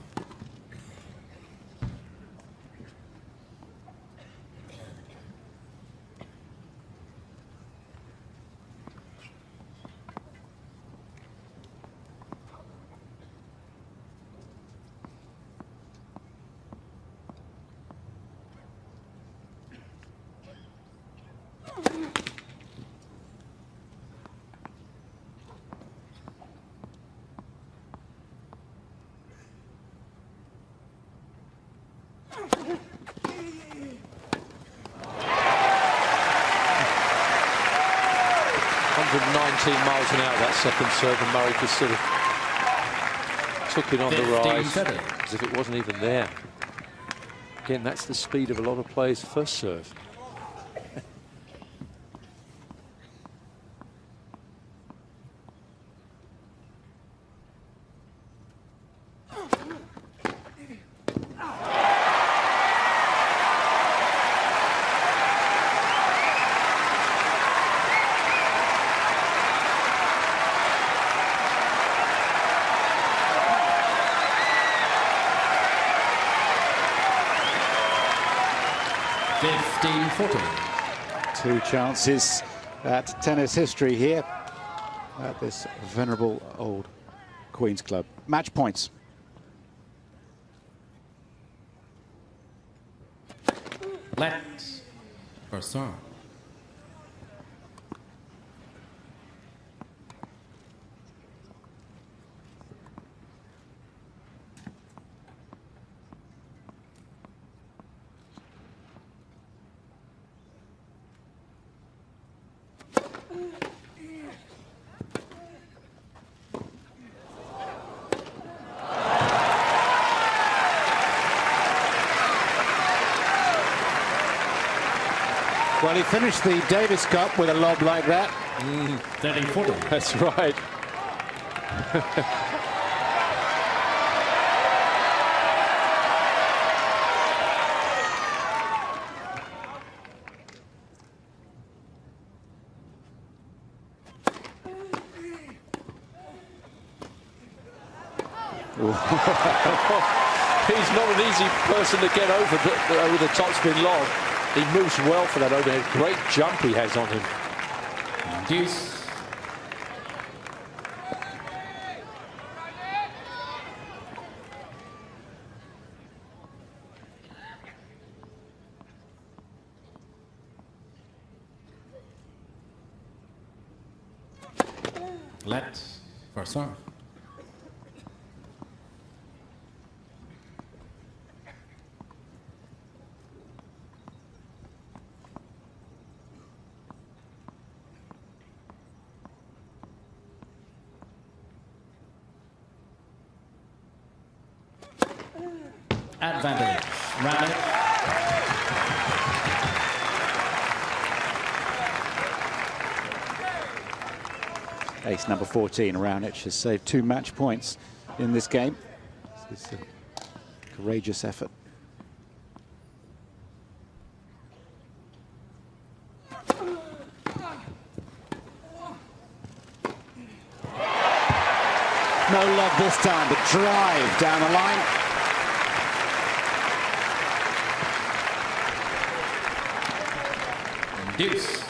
Miles an hour that second serve, and Murray just sort of took it on the rise as if it wasn't even there. Again, that's the speed of a lot of players' first serve. Two chances at tennis history here at this venerable old Queen's Club. Match points. Lex first serve. Well, he finished the Davis Cup with a lob like that. 30-40. That's right. He's not an easy person to get over the topspin lob. He moves well for that overhead. Great jump he has on him. Deuce. Let's first serve. Advantage. Raonic. Ace number 14, Raonic, has saved 2 match points in this game. This is a courageous effort. No love this time, but drive down the line. Deuce.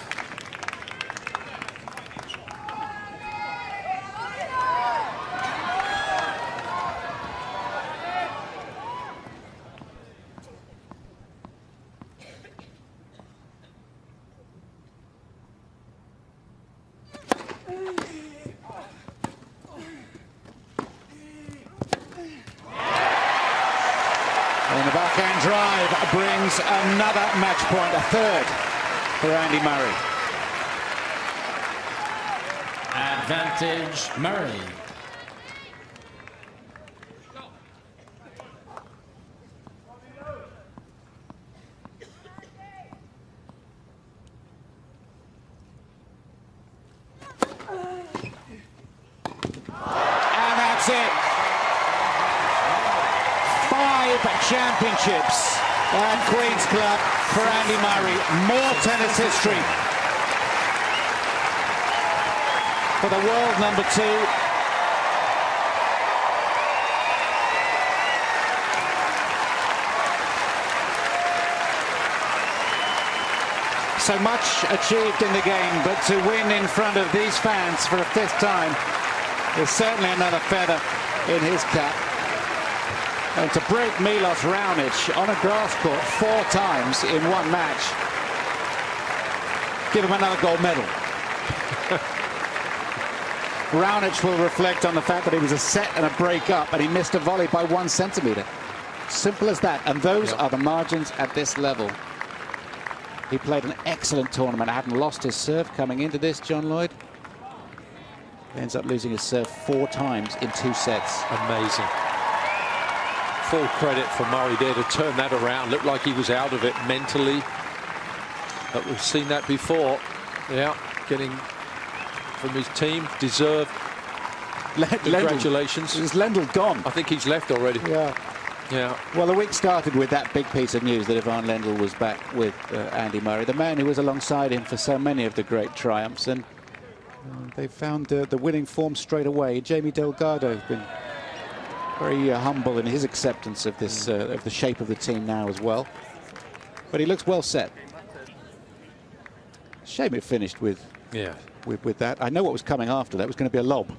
And the backhand drive brings another match point, a third for Andy Murray. Advantage Murray. And that's it. 5 championships at Queen's Club for Andy Murray. More tennis history for the world number 2. So much achieved in the game, but to win in front of these fans for a 5th time is certainly another feather in his cap. And to break Milos Raonic on a grass court 4 times in one match, give him another gold medal. Raonic will reflect on the fact that he was a set and a break up and he missed a volley by 1 centimetre. Simple as that. And those are the margins at this level. He played an excellent tournament. Hadn't lost his serve coming into this, John Lloyd. He ends up losing his serve 4 times in 2 sets. Amazing. Full credit for Murray there to turn that around. Looked like he was out of it mentally. But we've seen that before. Yeah, getting from his team. Deserved. Congratulations. Is Lendl gone? I think he's left already. Yeah. Yeah. Well, the week started with that big piece of news that Ivan Lendl was back with Andy Murray, the man who was alongside him for so many of the great triumphs. And they found the winning form straight away. Jamie Delgado has been very humble in his acceptance of this of the shape of the team now as well. But he looks well set. Shame it finished with that. I know what was coming after that. It was going to be a lob.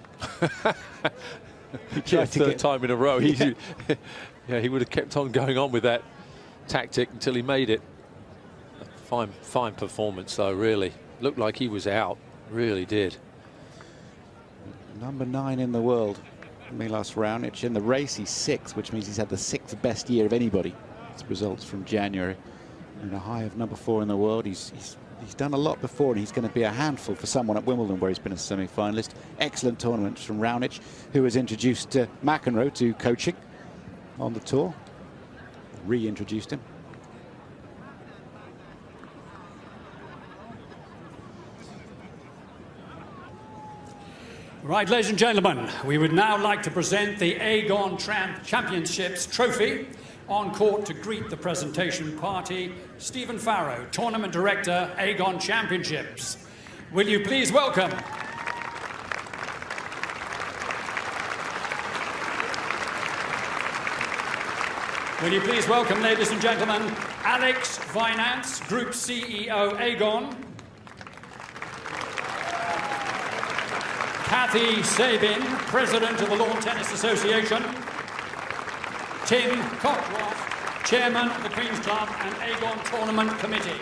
Yeah, 3rd time in a row. Yeah, he would have kept on going on with that tactic until he made it. Fine performance though, really. Looked like he was out. Really did. Number 9 in the world, Milos Raonic. In the race, he's 6th, which means he's had the 6th best year of anybody. It's results from January. And a high of number 4 in the world. He's done a lot before, and he's going to be a handful for someone at Wimbledon, where he's been a semi-finalist. Excellent tournament from Raonic, who has introduced McEnroe to coaching on the tour. Reintroduced him. Right, ladies and gentlemen, we would now like to present the Aegon Championships trophy. On court to greet the presentation party, Stephen Farrow, Tournament Director, Aegon Championships. Will you please welcome ladies and gentlemen, Alex Vinance, Group CEO, Aegon. Kathy Sabin, President of the Lawn Tennis Association. Tim Cockcroft, Chairman of the Queen's Club and Aegon Tournament Committee.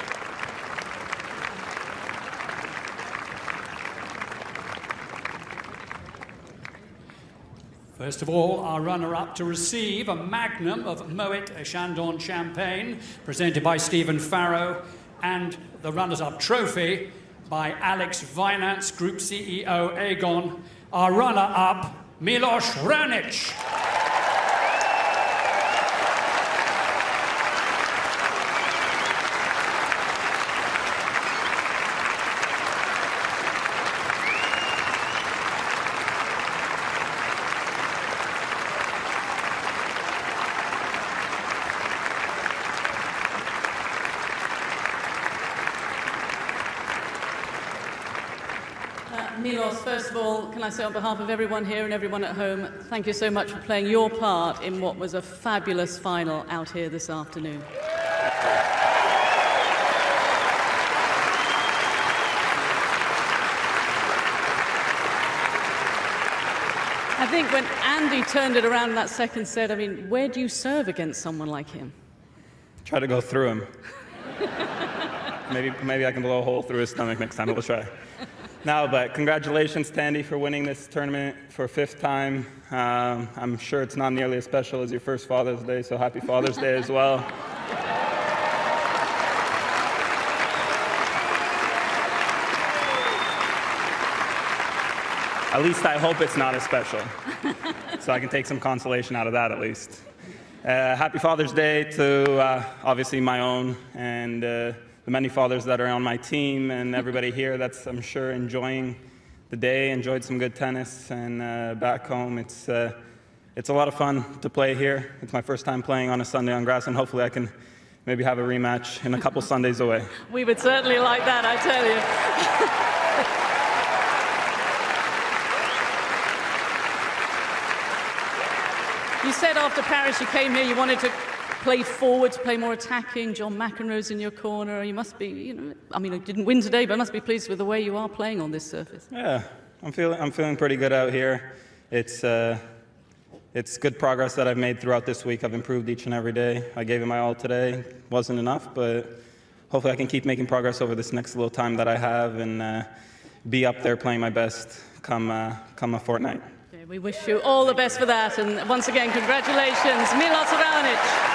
First of all, our runner-up to receive a magnum of Moet Chandon champagne, presented by Stephen Farrow, and the runners-up trophy by Alex Vinance, Group CEO, Aegon. Our runner-up, Milos Raonic. Milos, first of all, can I say on behalf of everyone here and everyone at home, thank you so much for playing your part in what was a fabulous final out here this afternoon. I think when Andy turned it around in that second set, I mean, where do you serve against someone like him? Try to go through him. maybe I can blow a hole through his stomach next time, but we'll try. No, but congratulations to Andy for winning this tournament for a 5th time. I'm sure it's not nearly as special as your first Father's Day, so happy Father's Day as well. At least I hope it's not as special, so I can take some consolation out of that at least. Happy Father's Day to obviously my own and the many fathers that are on my team and everybody here that's, I'm sure, enjoying the day, enjoyed some good tennis, and back home it's a lot of fun to play here. It's my first time playing on a Sunday on grass, and hopefully I can maybe have a rematch in a couple Sundays away. We would certainly like that, I tell you. You said after Paris you came here, you wanted to play forward, to play more attacking. John McEnroe's in your corner. You must be, you know, I mean, I didn't win today, but I must be pleased with the way you are playing on this surface. Yeah, I'm feeling pretty good out here. It's good progress that I've made throughout this week. I've improved each and every day. I gave it my all today. Wasn't enough, but hopefully I can keep making progress over this next little time that I have and be up there playing my best come a fortnight. We wish you all the best for that, and once again, congratulations, Milos Raonic.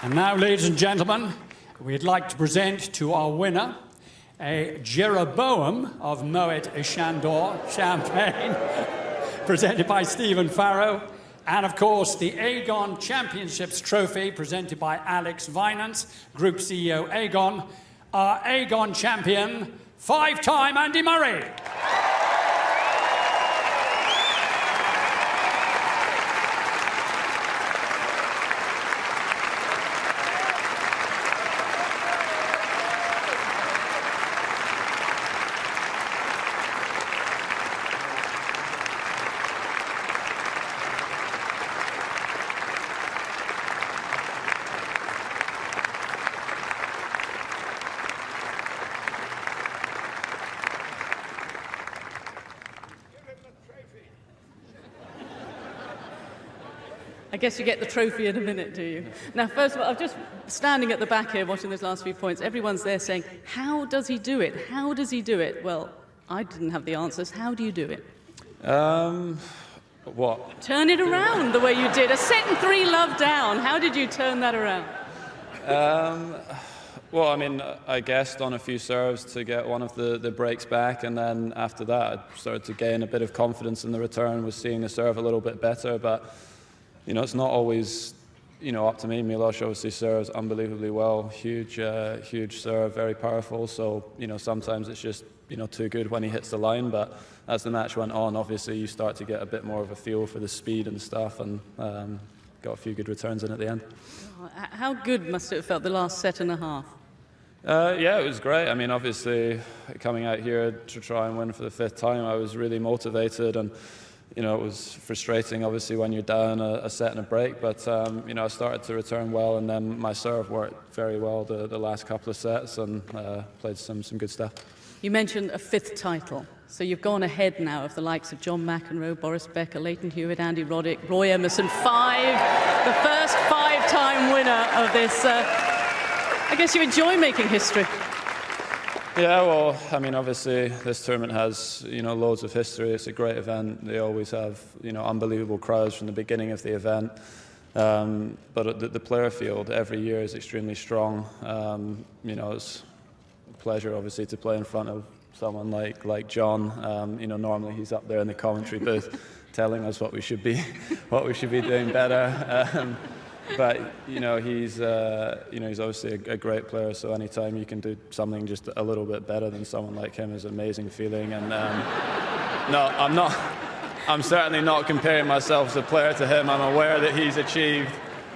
And now, ladies and gentlemen, we'd like to present to our winner a Jeroboam of Moet Chandor Champagne, presented by Stephen Farrow. And, of course, the Aegon Championships Trophy, presented by Alex Vinance, Group CEO Aegon, our Aegon champion, 5-time Andy Murray. I guess you get the trophy in a minute, do you? Now, first of all, I'm just standing at the back here watching those last few points. Everyone's there saying, how does he do it? How does he do it? Well, I didn't have the answers. How do you do it? What? Turn it around the way you did. A set and 3 love down. How did you turn that around? Well, I mean, I guessed on a few serves to get one of the breaks back, and then after that I started to gain a bit of confidence in the return, was seeing the serve a little bit better, but you know, it's not always, you know, up to me. Milos obviously serves unbelievably well, huge serve, very powerful. So, you know, sometimes it's just, you know, too good when he hits the line. But as the match went on, obviously you start to get a bit more of a feel for the speed and stuff, and got a few good returns in at the end. How good must it have felt the last set and a half? Yeah, it was great. I mean, obviously coming out here to try and win for the 5th time, I was really motivated, and you know, it was frustrating, obviously, when you're down a set and a break, but, you know, I started to return well, and then my serve worked very well the last couple of sets, and played some good stuff. You mentioned a 5th title, so you've gone ahead now of the likes of John McEnroe, Boris Becker, Leighton Hewitt, Andy Roddick, Roy Emerson, 5, the first 5-time winner of this. I guess you enjoy making history. Yeah, well, I mean, obviously this tournament has, you know, loads of history. It's a great event. They always have, you know, unbelievable crowds from the beginning of the event. But the player field every year is extremely strong. You know, it's a pleasure, obviously, to play in front of someone like John. You know, normally he's up there in the commentary booth telling us what we should be doing better. But you know, he's obviously a great player. So anytime you can do something just a little bit better than someone like him is an amazing feeling. And no, I'm not. I'm certainly not comparing myself as a player to him. I'm aware that he's achieved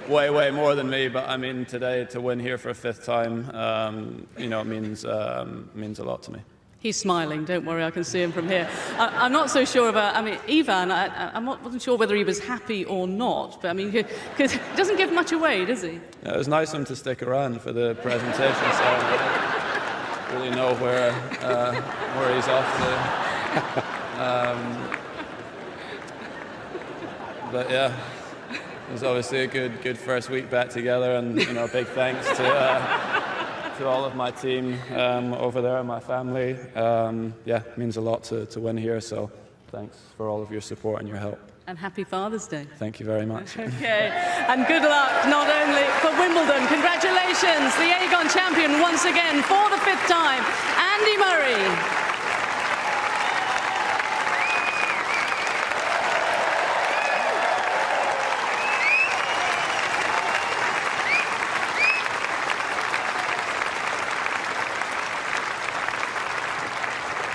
way more than me, but I mean, today to win here for a 5th time, you know, it means a lot to me. He's smiling, don't worry, I can see him from here. I'm not so sure about, I mean, Ivan, wasn't sure whether he was happy or not, but I mean, because he doesn't give much away, does he? Yeah, it was nice of him to stick around for the presentation, so I don't really know where he's off to. But yeah, it was obviously a good first week back together, and you know, big thanks to all of my team over there and my family. Yeah, it means a lot to win here, so thanks for all of your support and your help. And happy Father's Day. Thank you very much. Okay, and good luck not only for Wimbledon. Congratulations, the Aegon champion once again for the 5th time, Andy Murray.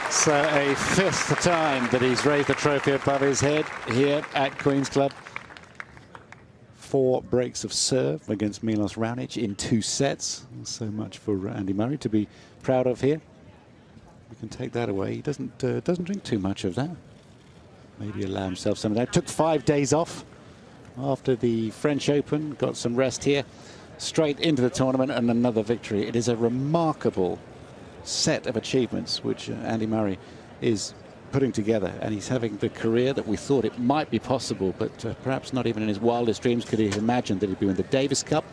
So a 5th time that he's raised the trophy above his head here at Queen's Club. 4 breaks of serve against Milos Raonic in 2 sets. So much for Andy Murray to be proud of here. We can take that away. He doesn't drink too much of that. Maybe allow himself some of that. Took 5 days off after the French Open. Got some rest here. Straight into the tournament and another victory. It is a remarkable set of achievements which Andy Murray is putting together, and he's having the career that we thought it might be possible, but perhaps not even in his wildest dreams could he have imagined that he'd win the Davis Cup,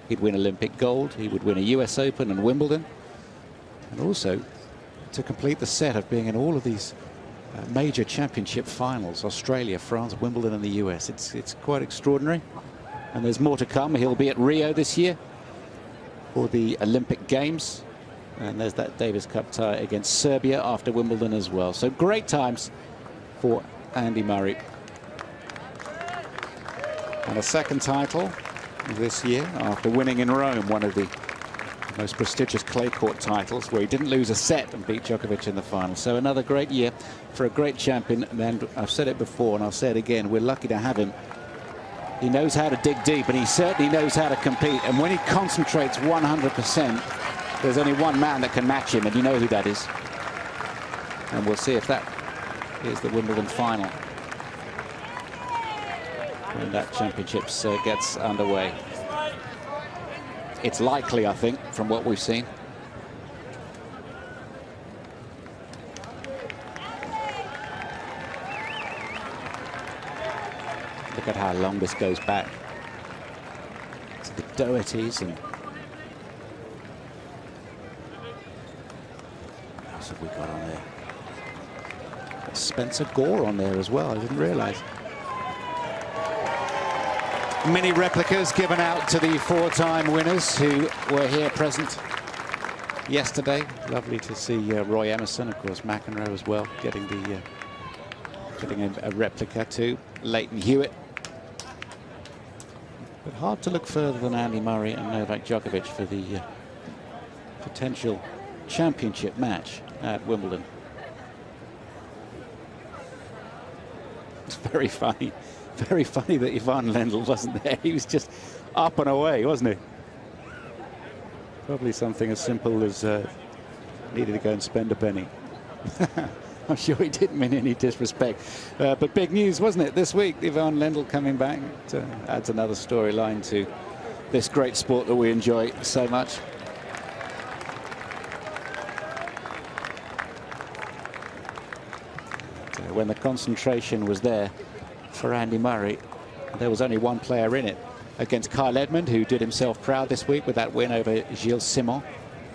he'd win Olympic gold, he would win a US Open and Wimbledon, and also to complete the set of being in all of these major championship finals: Australia, France, Wimbledon and the US. It's quite extraordinary, and there's more to come. He'll be at Rio this year for the Olympic Games. And there's that Davis Cup tie against Serbia after Wimbledon as well. So great times for Andy Murray. And a 2nd title this year after winning in Rome, one of the most prestigious clay court titles, where he didn't lose a set and beat Djokovic in the final. So another great year for a great champion. And I've said it before and I'll say it again, we're lucky to have him. He knows how to dig deep, and he certainly knows how to compete. And when he concentrates 100%, there's only one man that can match him, and you know who that is. And we'll see if that is the Wimbledon final when that championships gets underway. It's likely, I think, from what we've seen. Look at how long this goes back to the Dohertys and have we got on there? Spencer Gore on there as well. I didn't realize. Mini replicas given out to the 4-time winners who were here present yesterday. Lovely to see Roy Emerson, of course, McEnroe as well, getting a replica too. Leighton Hewitt. But hard to look further than Andy Murray and Novak Djokovic for the potential championship match at Wimbledon. It's very funny that Ivan Lendl wasn't there. He was just up and away, wasn't he? Probably something as simple as needed to go and spend a penny. I'm sure he didn't mean any disrespect. But big news, wasn't it, this week? Ivan Lendl coming back. It adds another storyline to this great sport that we enjoy so much. When the concentration was there for Andy Murray, there was only one player in it against Kyle Edmund, who did himself proud this week with that win over Gilles Simon.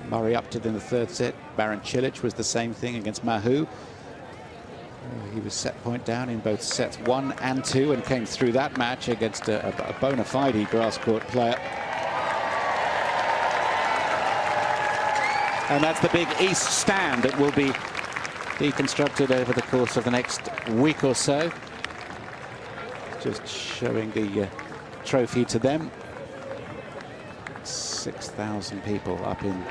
Murray upped it in the 3rd set. Baron Cilic was the same thing against Mahou. He was set point down in both sets 1 and 2 and came through that match against a bona fide grass court player. And that's the big East stand that will be deconstructed over the course of the next week or so. Just showing the trophy to them. 6,000 people up in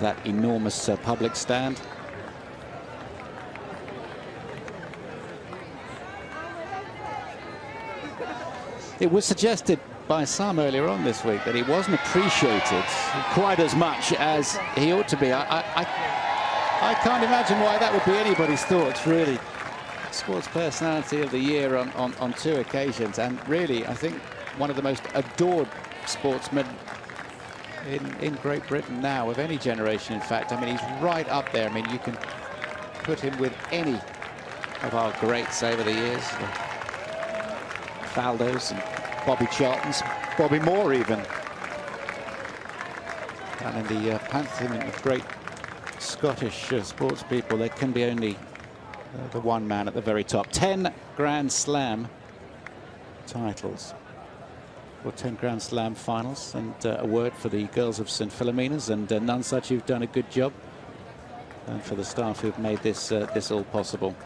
that enormous public stand. It was suggested by some earlier on this week that he wasn't appreciated quite as much as he ought to be. I can't imagine why that would be anybody's thoughts, really. Sports Personality of the Year on 2 occasions, and really, I think, one of the most adored sportsmen in Great Britain now, of any generation, in fact. I mean, he's right up there. I mean, you can put him with any of our greats over the years. Faldos and Bobby Charltons, Bobby Moore even. And in the pantheon of great Scottish sports people, there can be only the one man at the very top. 10 Grand Slam titles, or 10 Grand Slam finals, and a word for the girls of St Philomena's and none such who've done a good job, and for the staff who've made this all possible.